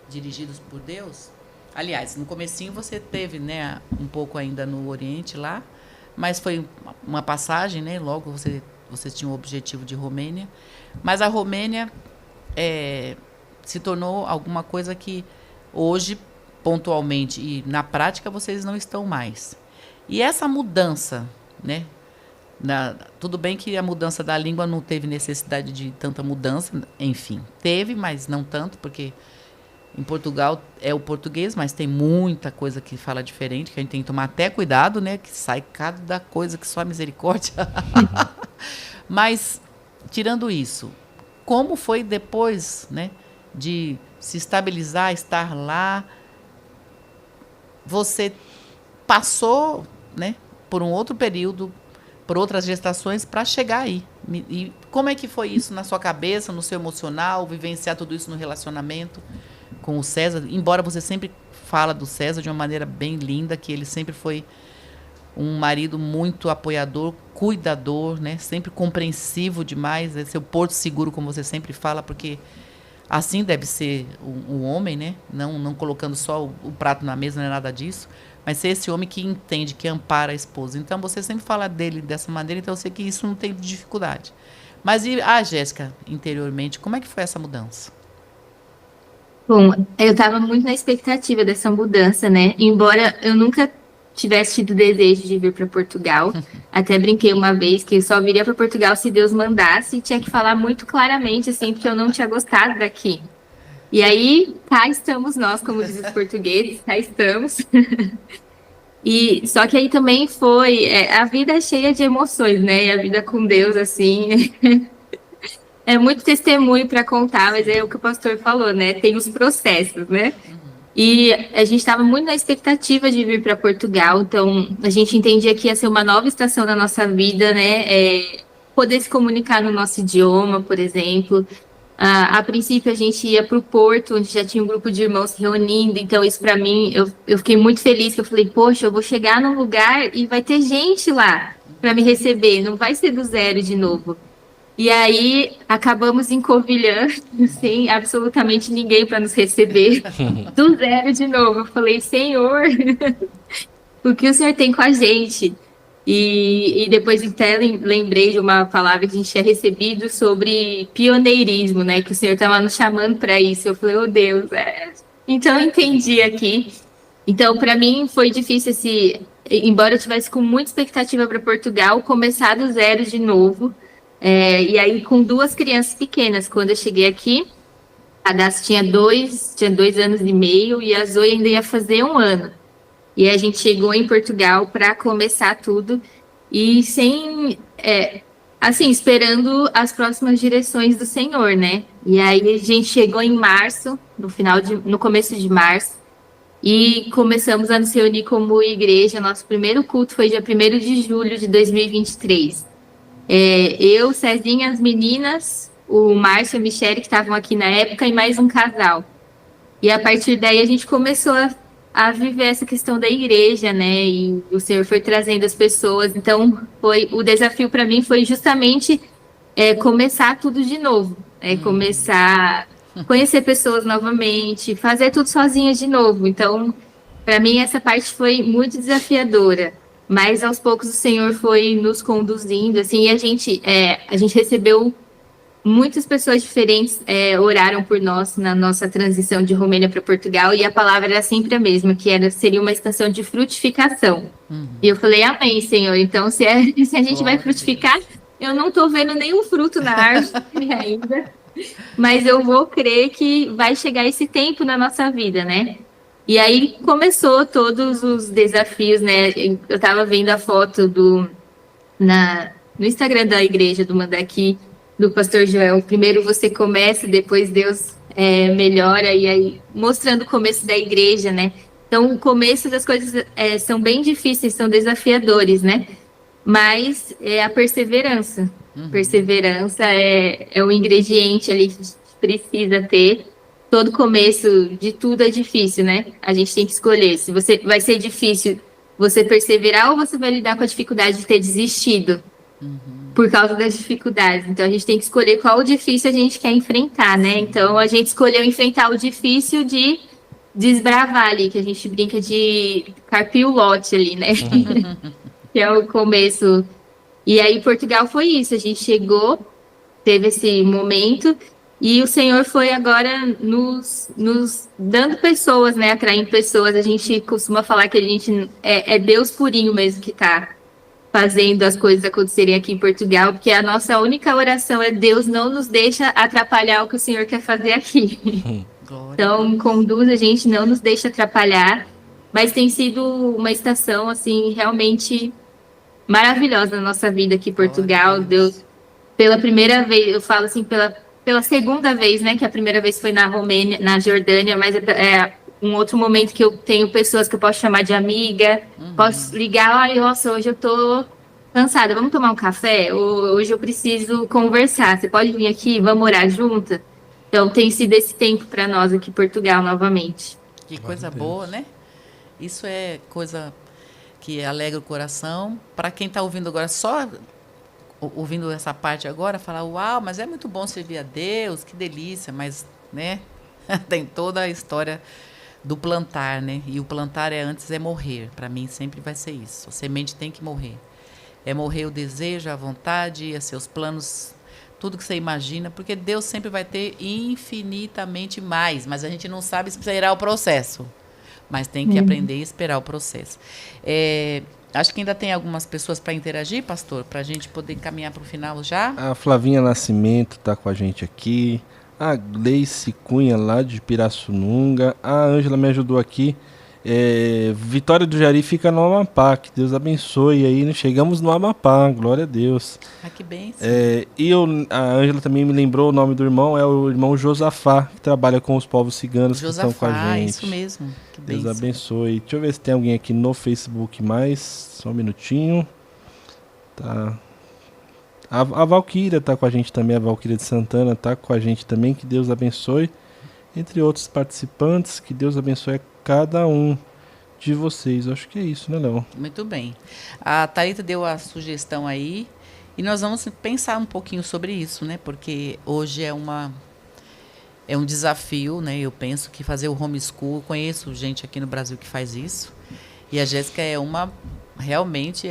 dirigidos por Deus. Aliás, no comecinho você teve, né, um pouco ainda no Oriente lá, mas foi uma passagem, né? Logo você tinha o objetivo de Romênia, mas a Romênia se tornou alguma coisa que hoje, pontualmente e na prática, vocês não estão mais. E essa mudança, né? Tudo bem que a mudança da língua não teve necessidade de tanta mudança, enfim, teve, mas não tanto, porque em Portugal é o português, mas tem muita coisa que fala diferente, que a gente tem que tomar até cuidado, né? Que sai cada coisa que só a misericórdia. Mas, tirando isso, como foi depois, né, de se estabilizar, estar lá, você passou, né, por um outro período, por outras gestações, para chegar aí. E como é que foi isso na sua cabeça, no seu emocional, vivenciar tudo isso no relacionamento com o César? Embora você sempre fala do César de uma maneira bem linda, que ele sempre foi um marido muito apoiador, cuidador, né? Sempre compreensivo demais, é seu porto seguro, como você sempre fala, porque assim deve ser um homem, né? Não colocando só o prato na mesa, não é nada disso, mas ser esse homem que entende, que ampara a esposa. Então, você sempre fala dele dessa maneira, então eu sei que isso não tem dificuldade. Mas e a Jéssica, interiormente, como é que foi essa mudança? Bom, eu estava muito na expectativa dessa mudança, né? Embora eu nunca tivesse tido desejo de vir para Portugal, até brinquei uma vez que eu só viria para Portugal se Deus mandasse e tinha que falar muito claramente, assim, porque eu não tinha gostado daqui. E aí, cá estamos nós, como dizem os portugueses, cá estamos. E só que aí também foi, a vida é cheia de emoções, né? E a vida com Deus, assim, é muito testemunho para contar, mas é o que o pastor falou, né? Tem os processos, né? E a gente estava muito na expectativa de vir para Portugal, então a gente entendia que ia ser uma nova estação da nossa vida, né? Poder se comunicar no nosso idioma, por exemplo. A princípio a gente ia para o Porto, onde já tinha um grupo de irmãos se reunindo, então isso para mim, eu fiquei muito feliz, que eu falei, poxa, eu vou chegar num lugar e vai ter gente lá para me receber, não vai ser do zero de novo. E aí acabamos em Covilhã, sem absolutamente ninguém para nos receber, do zero de novo. Eu falei, Senhor, o que o Senhor tem com a gente? E depois até lembrei de uma palavra que a gente tinha recebido sobre pioneirismo, né? Que o Senhor estava nos chamando para isso. Eu falei, oh Deus, Então eu entendi aqui. Então, para mim foi difícil embora eu tivesse com muita expectativa para Portugal, começar do zero de novo. E aí, com duas crianças pequenas, quando eu cheguei aqui, a Daci tinha 2 anos e meio e a Zoe ainda ia fazer 1 ano. E a gente chegou em Portugal para começar tudo e assim, esperando as próximas direções do Senhor, né? E aí a gente chegou em março, no começo de março, e começamos a nos reunir como igreja. Nosso primeiro culto foi dia 1º de julho de 2023. Eu, Cezinha, as meninas, o Márcio e a Michele, que estavam aqui na época, e mais um casal. E a partir daí a gente começou a viver essa questão da igreja, né? E o Senhor foi trazendo as pessoas. Então, o desafio para mim foi justamente começar tudo de novo. Começar a conhecer pessoas novamente, fazer tudo sozinha de novo. Então, para mim, essa parte foi muito desafiadora. Mas, aos poucos, o Senhor foi nos conduzindo, assim, e a gente recebeu muitas pessoas diferentes, oraram por nós na nossa transição de Romênia para Portugal, e a palavra era sempre a mesma, que seria uma estação de frutificação. E eu falei, amém, Senhor. Então, se a gente vai frutificar, eu não estou vendo nenhum fruto na árvore ainda, mas eu vou crer que vai chegar esse tempo na nossa vida, né? E aí começou todos os desafios, né? Eu estava vendo a foto no Instagram da igreja do Mandaki, do pastor Joel. Primeiro você começa, depois Deus melhora, e aí mostrando o começo da igreja, né? Então, o começo das coisas são bem difíceis, são desafiadores, né? mas é a perseverança. Perseverança é um ingrediente ali que a gente precisa ter. Todo começo de tudo é difícil, né? A gente tem que escolher se você vai ser difícil você perseverar ou você vai lidar com a dificuldade de ter desistido por causa das dificuldades. Então a gente tem que escolher qual o difícil a gente quer enfrentar, né? Então a gente escolheu enfrentar o difícil de desbravar ali, que a gente brinca de carpir o lote ali, né? Que é o começo. E aí Portugal foi isso, a gente chegou, teve esse momento e o Senhor foi agora nos dando pessoas, né? Atraindo pessoas. A gente costuma falar que a gente é Deus purinho mesmo que está fazendo as coisas acontecerem aqui em Portugal, porque a nossa única oração é Deus não nos deixa atrapalhar o que o Senhor quer fazer aqui. Então, conduz a gente, não nos deixa atrapalhar, mas tem sido uma estação, assim, realmente maravilhosa na nossa vida aqui em Portugal. Deus, pela primeira vez, eu falo assim, pela segunda vez, né, que a primeira vez foi na Romênia, na Jordânia, mas é um outro momento que eu tenho pessoas que eu posso chamar de amiga, posso ligar, ai, nossa, hoje eu tô cansada, vamos tomar um café? Ou, hoje eu preciso conversar, você pode vir aqui, vamos orar junto? Então tem sido esse tempo para nós aqui em Portugal novamente. Que coisa boa, né? Isso é coisa que alegra o coração. Para quem está ouvindo agora, só ouvindo essa parte agora, falar, uau, mas é muito bom servir a Deus, que delícia, mas, né, tem toda a história do plantar, né? E o plantar antes é morrer. Para mim sempre vai ser isso. A semente tem que morrer. É morrer o desejo, a vontade, os seus planos, tudo que você imagina, porque Deus sempre vai ter infinitamente mais, mas a gente não sabe esperar o processo. Mas tem que aprender a esperar o processo. Acho que ainda tem algumas pessoas para interagir, pastor, para a gente poder caminhar para o final já. A Flavinha Nascimento está com a gente aqui. A Gleice Cunha, lá de Pirassununga. A Ângela me ajudou aqui. Vitória do Jari fica no Amapá. Que Deus abençoe. E aí chegamos no Amapá. Glória a Deus. Ah, que bênção. A Ângela também me lembrou o nome do irmão. É o irmão Josafá, que trabalha com os povos ciganos que estão com a gente. Isso mesmo. Que Deus bênção. abençoe. Deixa eu ver se tem alguém aqui no Facebook mais. Só um minutinho. Tá. A Valquíria tá com a gente também, a Valquíria de Santana tá com a gente também, que Deus abençoe. Entre outros participantes, que Deus abençoe a cada um de vocês. Acho que é isso, né, Léo? Muito bem. A Thalita deu a sugestão aí, e nós vamos pensar um pouquinho sobre isso, né? Porque hoje é um desafio, né? Eu penso que fazer o homeschool, eu conheço gente aqui no Brasil que faz isso, e a Jéssica realmente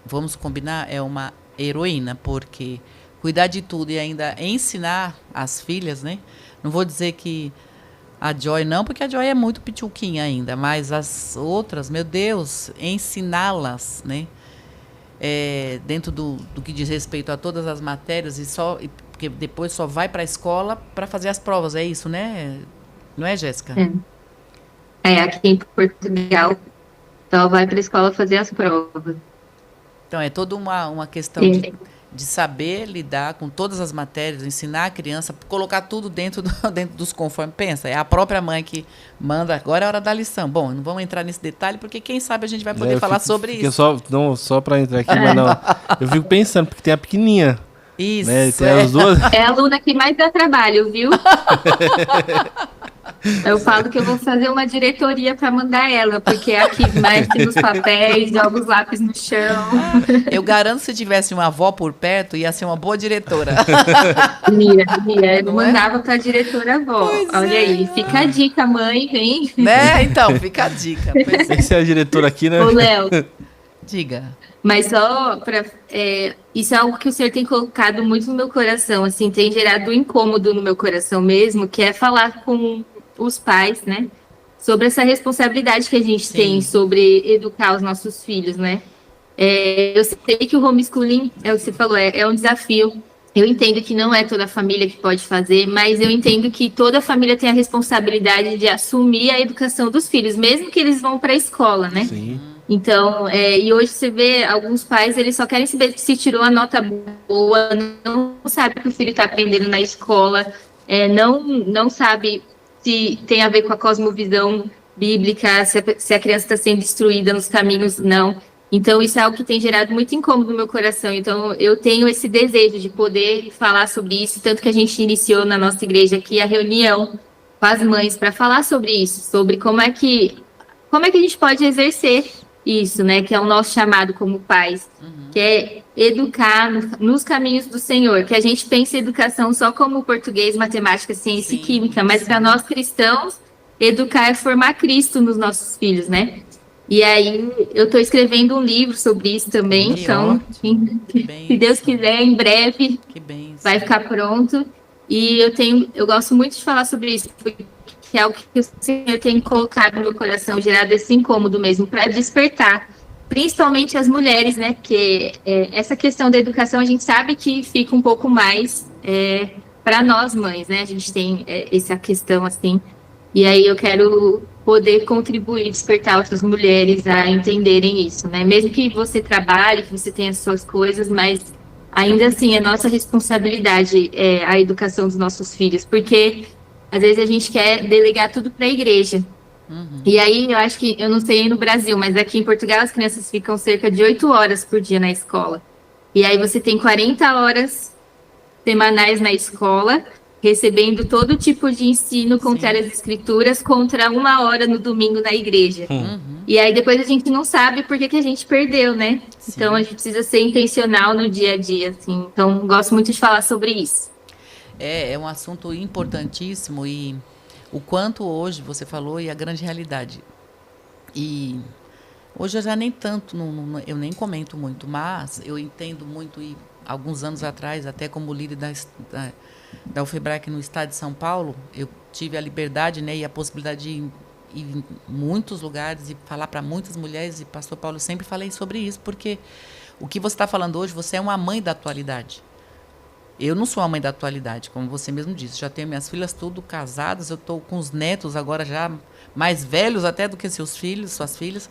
vamos combinar, é uma heroína, porque cuidar de tudo e ainda ensinar as filhas, né? Não vou dizer que a Joy não, porque a Joy é muito pituquinha ainda, mas as outras, meu Deus, ensiná-las, né? Dentro do que diz respeito a todas as matérias, porque depois só vai para a escola para fazer as provas, é isso, né? Não é, Jéssica? Aqui em Portugal, só vai para a escola fazer as provas. Então, é toda uma questão de saber lidar com todas as matérias, ensinar a criança, colocar tudo dentro dos conformes. Pensa, é a própria mãe que manda, agora é a hora da lição. Bom, não vamos entrar nesse detalhe, porque quem sabe a gente vai poder falar sobre isso. Só para entrar aqui, mas não. Eu fico pensando, porque tem a pequenininha. Isso. Né? Tem as duas. É a aluna que mais dá trabalho, viu? Eu falo que eu vou fazer uma diretoria para mandar ela, porque é aqui mexe nos papéis, joga os lápis no chão. Eu garanto que se tivesse uma avó por perto, ia ser uma boa diretora. Eu mandava para a diretora avó. Olha aí, fica a dica, mãe, vem. Né? Então, fica a dica. Tem que ser a diretora aqui, né? Ô, Léo. Diga. Mas só para... isso é algo que o senhor tem colocado muito no meu coração, assim, tem gerado um incômodo no meu coração mesmo, que é falar com os pais, né? Sobre essa responsabilidade que a gente tem sobre educar os nossos filhos, né? Eu sei que o homeschooling, é o que você falou, é um desafio. Eu entendo que não é toda a família que pode fazer, mas eu entendo que toda a família tem a responsabilidade de assumir a educação dos filhos, mesmo que eles vão para a escola, né? Sim. Então, e hoje você vê alguns pais, eles só querem saber se tirou a nota boa, não sabe o que o filho está aprendendo na escola, não sabe se tem a ver com a cosmovisão bíblica, se a criança está sendo instruída nos caminhos, não. Então, isso é algo que tem gerado muito incômodo no meu coração. Então, eu tenho esse desejo de poder falar sobre isso, tanto que a gente iniciou na nossa igreja aqui a reunião com as mães para falar sobre isso, sobre como é que a gente pode exercer isso, né? Que é o nosso chamado como pais, que é educar nos caminhos do Senhor. Que a gente pensa em educação só como português, matemática, ciência e química, mas para nós cristãos, educar é formar Cristo nos nossos filhos, né? E aí, eu estou escrevendo um livro sobre isso também, então, se Deus quiser, em breve vai ficar pronto. E eu gosto muito de falar sobre isso, porque é algo que o Senhor tem colocado no meu coração, gerado esse incômodo mesmo, para despertar, principalmente as mulheres, né? Porque essa questão da educação a gente sabe que fica um pouco mais para nós mães, né? A gente tem essa questão assim. E aí eu quero poder contribuir, despertar outras mulheres a entenderem isso, né? Mesmo que você trabalhe, que você tenha as suas coisas, mas ainda assim é nossa responsabilidade a educação dos nossos filhos, porque às vezes a gente quer delegar tudo para a igreja. E aí eu acho que, eu não sei aí no Brasil, mas aqui em Portugal as crianças ficam cerca de 8 horas por dia na escola. E aí você tem 40 horas semanais na escola, recebendo todo tipo de ensino contra as escrituras, contra 1 hora no domingo na igreja. E aí depois a gente não sabe por que a gente perdeu, né? Sim. Então a gente precisa ser intencional no dia a dia, assim. Então gosto muito de falar sobre isso. É um assunto importantíssimo e o quanto hoje você falou e a grande realidade. E hoje eu já nem tanto, eu nem comento muito, mas eu entendo muito e alguns anos atrás, até como líder da UFEBRAC no estado de São Paulo, eu tive a liberdade, né, e a possibilidade de ir em muitos lugares e falar para muitas mulheres, e pastor Paulo, sempre falei sobre isso, porque o que você está falando hoje, você é uma mãe da atualidade. Eu não sou uma mãe da atualidade, como você mesmo disse, já tenho minhas filhas tudo casadas, eu estou com os netos agora já mais velhos até do que seus filhos, suas filhas.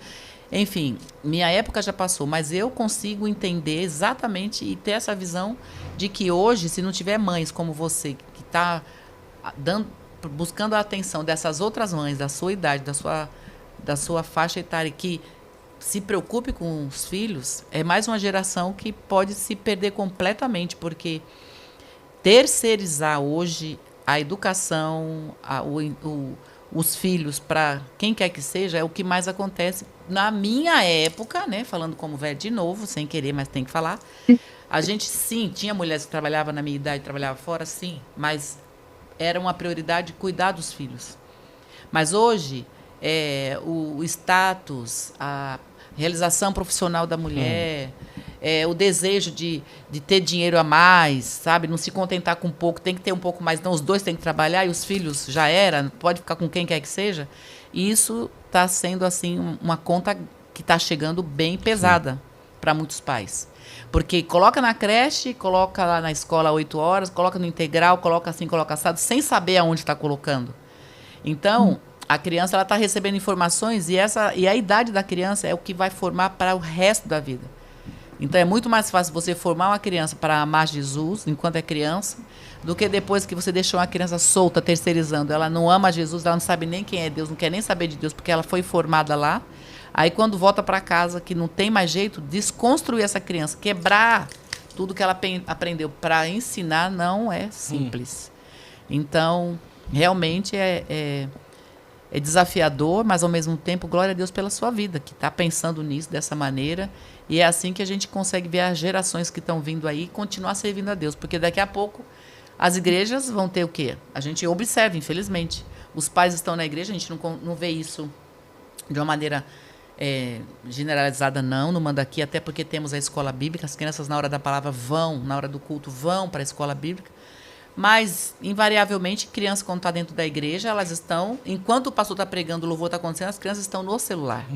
Enfim, minha época já passou, mas eu consigo entender exatamente e ter essa visão de que hoje, se não tiver mães como você, que está buscando a atenção dessas outras mães, da sua idade, da sua faixa etária, que se preocupe com os filhos, é mais uma geração que pode se perder completamente, porque terceirizar hoje a educação, os filhos para quem quer que seja, é o que mais acontece. Na minha época, né, falando como velho de novo, sem querer, mas tem que falar, a gente, sim, tinha mulheres que trabalhavam na minha idade, trabalhavam fora, sim, mas era uma prioridade cuidar dos filhos. Mas hoje, o status, a realização profissional da mulher, o desejo de ter dinheiro a mais, sabe? Não se contentar com pouco, tem que ter um pouco mais. Então, os dois têm que trabalhar e os filhos já era, pode ficar com quem quer que seja. E isso está sendo, assim, uma conta que está chegando bem pesada para muitos pais. Porque coloca na creche, coloca lá na escola 8 horas, coloca no integral, coloca assim, coloca assado, sem saber aonde está colocando. Então, a criança está recebendo informações e a idade da criança é o que vai formar para o resto da vida. Então, é muito mais fácil você formar uma criança para amar Jesus enquanto é criança, do que depois que você deixou uma criança solta, terceirizando. Ela não ama Jesus, ela não sabe nem quem é Deus, não quer nem saber de Deus, porque ela foi formada lá. Aí, quando volta para casa, que não tem mais jeito, desconstruir essa criança, quebrar tudo que ela aprendeu para ensinar, não é simples. Então, realmente é desafiador, mas, ao mesmo tempo, glória a Deus pela sua vida, que está pensando nisso dessa maneira. E é assim que a gente consegue ver as gerações que estão vindo aí e continuar servindo a Deus. Porque daqui a pouco as igrejas vão ter o quê? A gente observa, infelizmente. Os pais estão na igreja, a gente não vê isso de uma maneira generalizada, não manda aqui, até porque temos a escola bíblica, as crianças na hora da palavra na hora do culto vão para a escola bíblica. Mas, invariavelmente, crianças, quando está dentro da igreja, elas estão, enquanto o pastor está pregando, o louvor está acontecendo, as crianças estão no celular.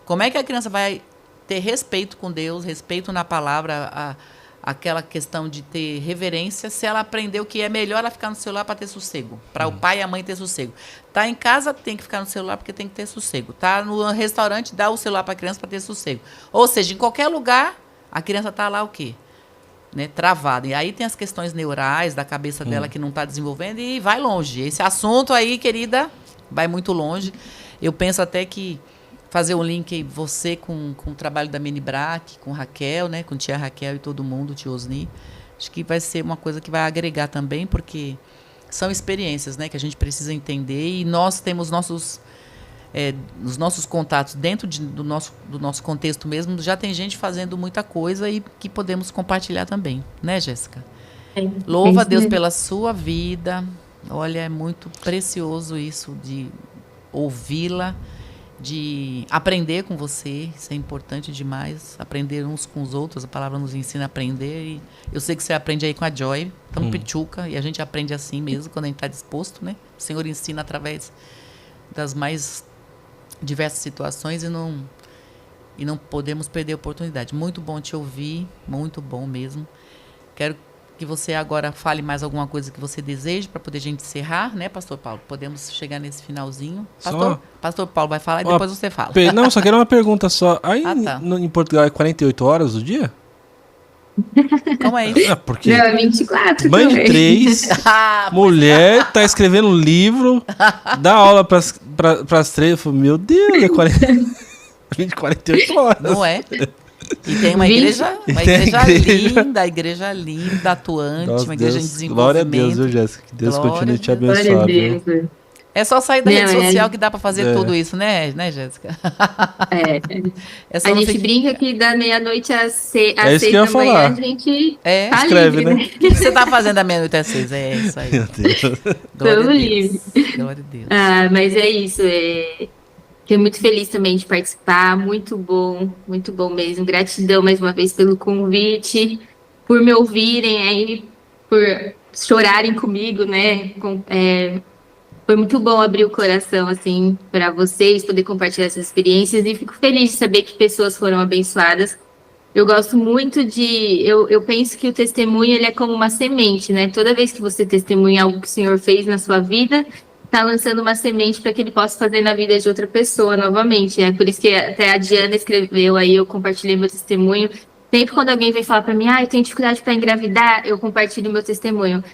Como é que a criança vai ter respeito com Deus, respeito na palavra, aquela questão de ter reverência, se ela aprendeu que é melhor ela ficar no celular para ter sossego, para o pai e a mãe ter sossego. Tá em casa, tem que ficar no celular porque tem que ter sossego. Tá no restaurante, dá o celular para a criança para ter sossego. Ou seja, em qualquer lugar, a criança está lá o quê? Né, travada. E aí tem as questões neurais da cabeça dela que não está desenvolvendo e vai longe. Esse assunto aí, querida, vai muito longe. Eu penso até que fazer um link você com o trabalho da Mini Brac, com Raquel, né? Com tia Raquel e todo mundo, tio Osni. Acho que vai ser uma coisa que vai agregar também, porque são experiências, né, que a gente precisa entender, e nós temos os nossos contatos dentro do nosso contexto mesmo, já tem gente fazendo muita coisa e que podemos compartilhar também, né, Jéssica? Louva a Deus pela sua vida. Olha, é muito precioso isso de ouvi-la, de aprender com você. Isso é importante demais, aprender uns com os outros. A palavra nos ensina a aprender, e eu sei que você aprende aí com a Joy, estamos pituca, e a gente aprende assim mesmo, quando a gente está disposto, né? O Senhor ensina através das mais diversas situações, e não podemos perder a oportunidade. Muito bom te ouvir, muito bom mesmo. Quero que você agora fale mais alguma coisa que você deseja para poder a gente encerrar, né, Pastor Paulo? Podemos chegar nesse finalzinho. Pastor Paulo vai falar e depois você fala. Não, só quero uma pergunta só. Aí tá. Em Portugal é 48 horas o dia? Como é isso? Porque Não, é 24 mãe de também. 3, mulher, tá escrevendo um livro, dá aula pras 3. Eu falo, meu Deus, é 48 horas. Não é? E tem uma igreja linda, atuante, Nossa, uma igreja em Deus, desenvolvimento. glória a Deus, viu, Jéssica? Que Deus Glória continue te a Deus. abençoar, Glória a viu? Deus. É só sair da rede Não, social que dá para fazer tudo isso, né, Jéssica? É só A não gente ficar- brinca que da meia-noite às isso 6 que eu ia da manhã falar. a gente tá Escreve, livre, né? O que você tá fazendo da meia-noite às 6? É isso aí. Meu Deus. Glória a Tamo Deus. livre. Glória a Deus. Ah, mas é isso. Fiquei muito feliz também de participar. Muito bom mesmo. Gratidão mais uma vez pelo convite, por me ouvirem aí, por chorarem comigo, né? Foi muito bom abrir o coração, assim, para vocês, poder compartilhar essas experiências, e fico feliz de saber que pessoas foram abençoadas. Eu gosto muito eu penso que o testemunho, ele é como uma semente, né? Toda vez que você testemunha algo que o Senhor fez na sua vida, está lançando uma semente para que Ele possa fazer na vida de outra pessoa novamente. É por isso que até a Diana escreveu aí, eu compartilhei meu testemunho. Sempre quando alguém vem falar para mim, eu tenho dificuldade para engravidar, eu compartilho meu testemunho.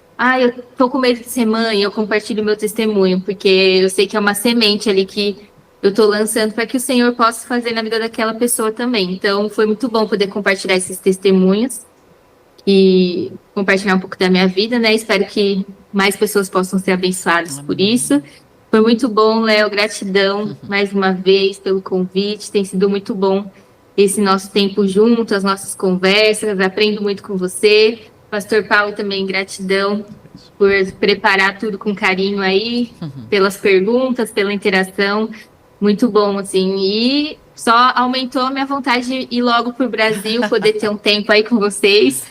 Eu tô com medo de ser mãe, eu compartilho meu testemunho, porque eu sei que é uma semente ali que eu tô lançando para que o Senhor possa fazer na vida daquela pessoa também. Então, foi muito bom poder compartilhar esses testemunhos e compartilhar um pouco da minha vida, né? Espero que mais pessoas possam ser abençoadas por isso. Foi muito bom, Léo, gratidão mais uma vez pelo convite, tem sido muito bom esse nosso tempo junto, as nossas conversas, aprendo muito com você. Pastor Paulo também, gratidão por preparar tudo com carinho aí, pelas perguntas, pela interação, muito bom, assim, e só aumentou a minha vontade de ir logo pro Brasil, poder ter um tempo aí com vocês.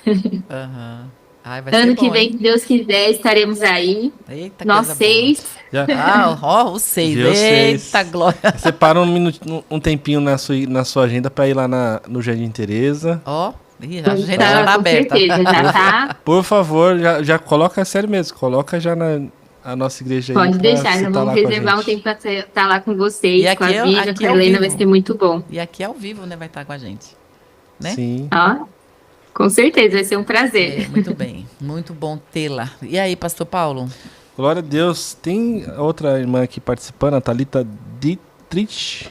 Ai, vai ser Ano bom, que vem, hein? se Deus quiser, estaremos aí. Eita, Nós coisa 6. Já os 6. Viu, Eita, seis. glória. separa um tempinho na sua agenda para ir lá no Jardim Teresa. A agenda já tá Com aberta. certeza, já tá. Por favor, já coloca, sério mesmo, coloca já a nossa igreja aí. Pode pra deixar, você já tá vamos lá com a reservar um gente. tempo para estar lá com vocês, E com a aqui é- Vivian, aqui com a é ao Helena, vai vivo. ser muito bom. E aqui ao vivo, né, vai estar com a gente. Né? Sim. Ó, com certeza, vai ser um prazer. Muito bem. Muito bom tê-la. E aí, Pastor Paulo? Glória a Deus. Tem outra irmã aqui participando, a Thalita Dietrich.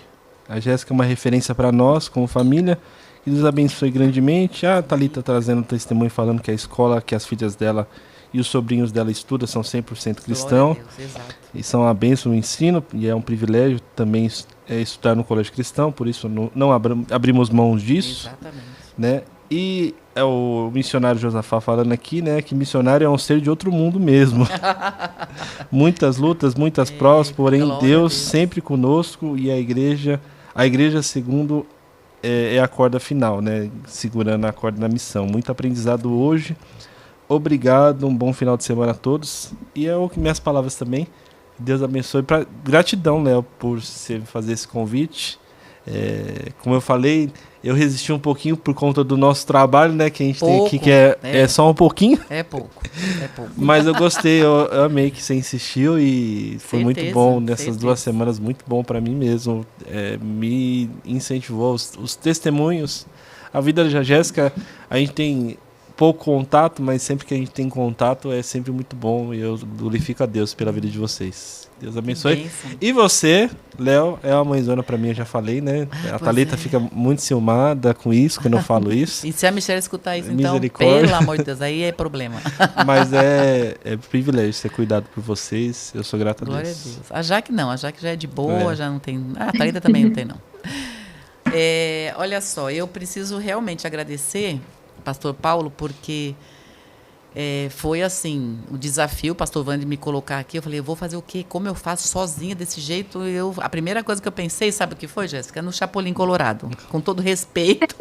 A Jéssica é uma referência para nós, como família. Que Deus abençoe grandemente. A Thalita trazendo um testemunho, falando que a escola que as filhas dela e os sobrinhos dela estudam são 100% cristão. Glória a Deus, exato. E são uma bênção no ensino, e é um privilégio também estudar no colégio cristão, por isso não abrimos mãos disso, Exatamente. né? E é o missionário Josafá falando aqui, né, que missionário é um ser de outro mundo mesmo. Muitas lutas, muitas provas, porém glória a Deus Deus. sempre conosco, e a igreja segundo é a corda final, né, segurando a corda da missão. Muito aprendizado hoje. Obrigado, um bom final de semana a todos. E minhas palavras também. Deus abençoe. Gratidão, Léo, por você fazer esse convite. Como eu falei, eu resisti um pouquinho por conta do nosso trabalho, né? Que a gente tem aqui, Pouco, que é só um pouquinho. É pouco. Mas eu gostei, eu amei que você insistiu e foi muito Certeza, bom nessas certeza. 2 semanas, muito bom para mim mesmo. Me incentivou os testemunhos. A vida da Jéssica, a gente tem pouco contato, mas sempre que a gente tem contato é sempre muito bom. E eu glorifico a Deus pela vida de vocês. Deus abençoe. E você, Léo, é uma mãezona pra mim, eu já falei, né? A Thalita fica muito ciumada com isso, quando eu falo isso. E se a Michelle escutar isso, então, pelo amor de Deus, aí é problema. Mas é privilégio ser cuidado por vocês. Eu sou grato a Deus. Glória a Deus. A Jaque não, a Jaque já é de boa, já não tem... a Thalita também não tem, não. Olha só, eu preciso realmente agradecer, pastor Paulo, porque... foi assim, o desafio, o pastor Wander me colocar aqui, eu falei, eu vou fazer o quê? Como eu faço sozinha desse jeito? A primeira coisa que eu pensei, sabe o que foi, Jéssica? No Chapolin Colorado, com todo respeito.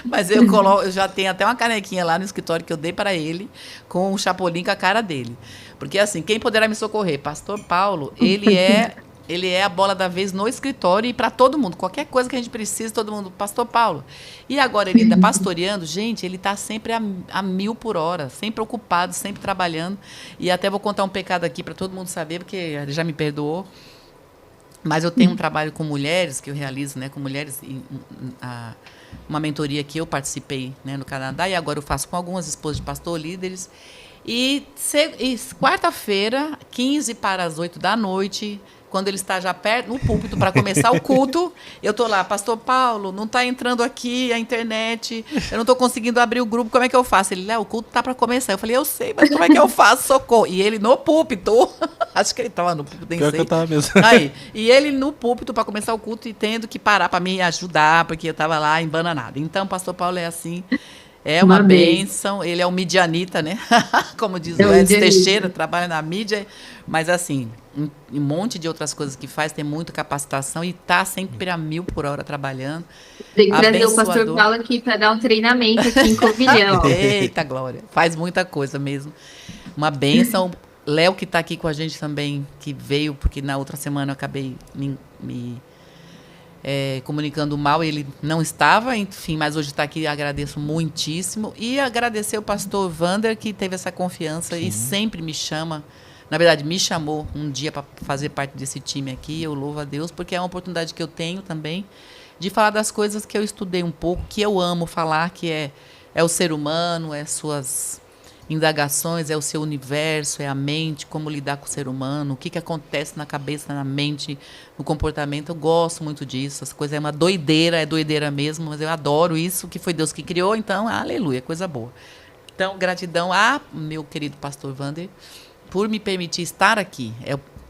Mas eu já tenho até uma canequinha lá no escritório que eu dei para ele, com o Chapolin com a cara dele. Porque assim, quem poderá me socorrer? Pastor Paulo, ele é a bola da vez no escritório e para todo mundo. Qualquer coisa que a gente precisa, todo mundo, pastor Paulo. E agora ele ainda pastoreando, gente, ele está sempre a 1000 por hora, sempre ocupado, sempre trabalhando. E até vou contar um pecado aqui para todo mundo saber, porque ele já me perdoou. Mas eu tenho um trabalho com mulheres, que eu realizo, né, com mulheres, uma mentoria que eu participei, né, no Canadá, e agora eu faço com algumas esposas de pastor, líderes. E quarta-feira, 15 para as 8 da noite... Quando ele está já perto, no púlpito, para começar o culto, eu estou lá, pastor Paulo, não está entrando aqui a internet, eu não estou conseguindo abrir o grupo, como é que eu faço? Ele, Léo, o culto está para começar. Eu falei, eu sei, mas como é que eu faço? Socorro. E ele no púlpito, acho que ele estava no púlpito, nem sei. Que eu tava mesmo. Aí, e ele no púlpito para começar o culto e tendo que parar para me ajudar, porque eu estava lá embananada. Então, pastor Paulo é assim... É uma bênção, ele é um midianita, né? Como diz o Edson Teixeira, trabalha na mídia, mas assim, um monte de outras coisas que faz, tem muita capacitação e está sempre a 1000 por hora trabalhando. Tem que trazer o pastor Paulo aqui para dar um treinamento aqui em Covilhão. Eita, glória, faz muita coisa mesmo. Uma bênção. Léo, que está aqui com a gente também, que veio, porque na outra semana eu acabei me comunicando mal, ele não estava, enfim, mas hoje está aqui, agradeço muitíssimo. E agradecer o pastor Wander, que teve essa confiança e sempre me chama, na verdade, me chamou um dia para fazer parte desse time aqui. Eu louvo a Deus, porque é uma oportunidade que eu tenho também de falar das coisas que eu estudei um pouco, que eu amo falar, que é o ser humano, é suas indagações, é o seu universo, é a mente, como lidar com o ser humano, o que acontece na cabeça, na mente, no comportamento. Eu gosto muito disso. Essa coisa é uma doideira, é doideira mesmo, mas eu adoro isso, que foi Deus que criou, então, aleluia, coisa boa. Então, gratidão a meu querido pastor Wander por me permitir estar aqui.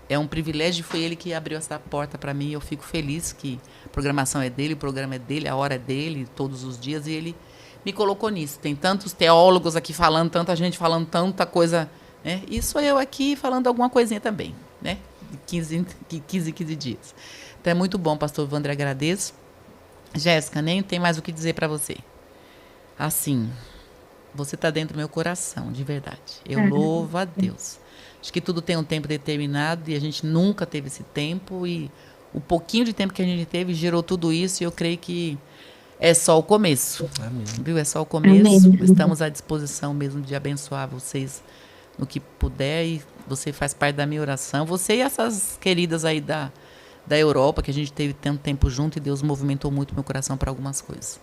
É um privilégio, foi ele que abriu essa porta para mim. Eu fico feliz que a programação é dele, o programa é dele, a hora é dele, todos os dias, e ele me colocou nisso. Tem tantos teólogos aqui falando, tanta gente falando tanta coisa, né? E sou eu aqui falando alguma coisinha também, né? De 15 dias. Então é muito bom, pastor Wander, agradeço. Jéssica, nem tem mais o que dizer para você. Assim, você está dentro do meu coração, de verdade. Eu louvo a Deus. Acho que tudo tem um tempo determinado e a gente nunca teve esse tempo, e o pouquinho de tempo que a gente teve gerou tudo isso, e eu creio que é só o começo. Amém. Viu? É só o começo. Amém. Estamos à disposição mesmo de abençoar vocês no que puder, e você faz parte da minha oração. Você e essas queridas aí da Europa, que a gente teve tanto tempo junto, e Deus movimentou muito meu coração para algumas coisas.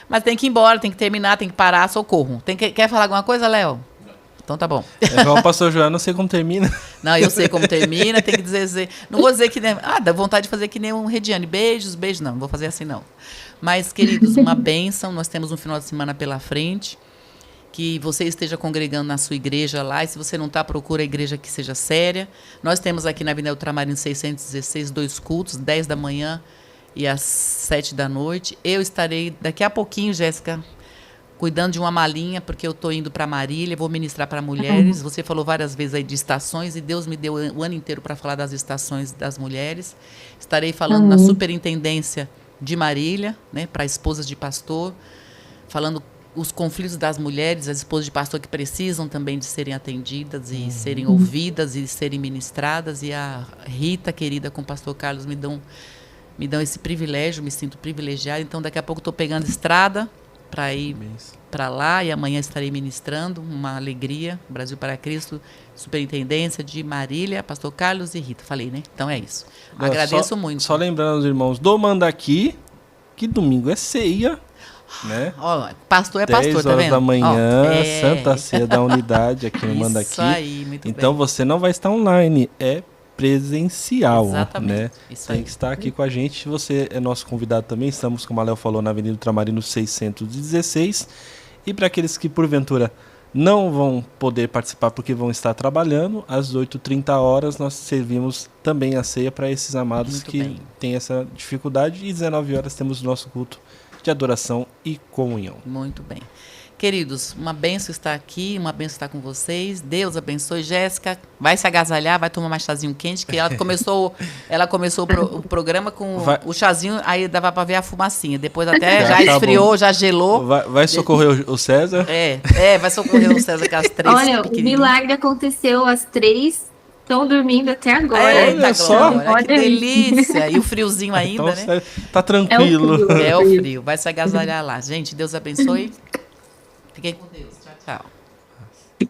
Mas tem que ir embora, tem que terminar, tem que parar, socorro. Quer falar alguma coisa, Léo? Então tá bom. É igual o pastor João, não sei como termina. Não, eu sei como termina, tem que dizer... Não vou dizer que nem... dá vontade de fazer que nem um Rediane. Beijos, não vou fazer assim não. Mas, queridos, uma bênção. Nós temos um final de semana pela frente. Que você esteja congregando na sua igreja lá. E se você não está, procura a igreja que seja séria. Nós temos aqui na Avenida Ultramarino 616 2 cultos, 10 da manhã e às 7 da noite. Eu estarei daqui a pouquinho, Jéssica, cuidando de uma malinha, porque eu estou indo para Marília, vou ministrar para mulheres. Você falou várias vezes aí de estações, e Deus me deu o ano inteiro para falar das estações das mulheres. Estarei falando na superintendência de Marília, né, para esposas de pastor, falando os conflitos das mulheres, as esposas de pastor que precisam também de serem atendidas e serem ouvidas e serem ministradas. E a Rita, querida, com o pastor Carlos, me dão esse privilégio, me sinto privilegiada. Então, daqui a pouco estou pegando estrada para ir para lá, e amanhã estarei ministrando. Uma alegria. Brasil para Cristo, superintendência de Marília, pastor Carlos e Rita. Falei, né? Então é isso. Agradeço muito. Só lembrando aos irmãos do Mandaqui que domingo é ceia. né? Ó, pastor é pastor, 10 tá horas vendo? da manhã, Ó, Santa Ceia da Unidade aqui no Manda Aqui. Isso aí, muito Então bem. você não vai estar online, é presencial, Exatamente, né? isso Tem aí. que estar aqui com a gente. Você é nosso convidado também. Estamos, como a Léo falou, na Avenida Ultramarino 616. E para aqueles que porventura não vão poder participar porque vão estar trabalhando, às 8h30 nós servimos também a ceia para esses amados Muito que bem. têm essa dificuldade. E 19h temos o nosso culto de adoração e comunhão. Muito bem. Queridos, uma bênção estar aqui, uma bênção estar com vocês. Deus abençoe. Jéssica, vai se agasalhar, vai tomar mais chazinho quente, que ela começou o programa com o chazinho, aí dava para ver a fumacinha. Depois até já esfriou, já gelou. Vai socorrer o César? Vai socorrer o César com as 3 Olha, o milagre aconteceu às 3, estão dormindo até agora. Eita, Olha só. Glória, que delícia. E o friozinho ainda, Então, né? tá tranquilo. É o frio. Vai se agasalhar lá. Gente, Deus abençoe. Fiquem com Deus. Tchau, tchau.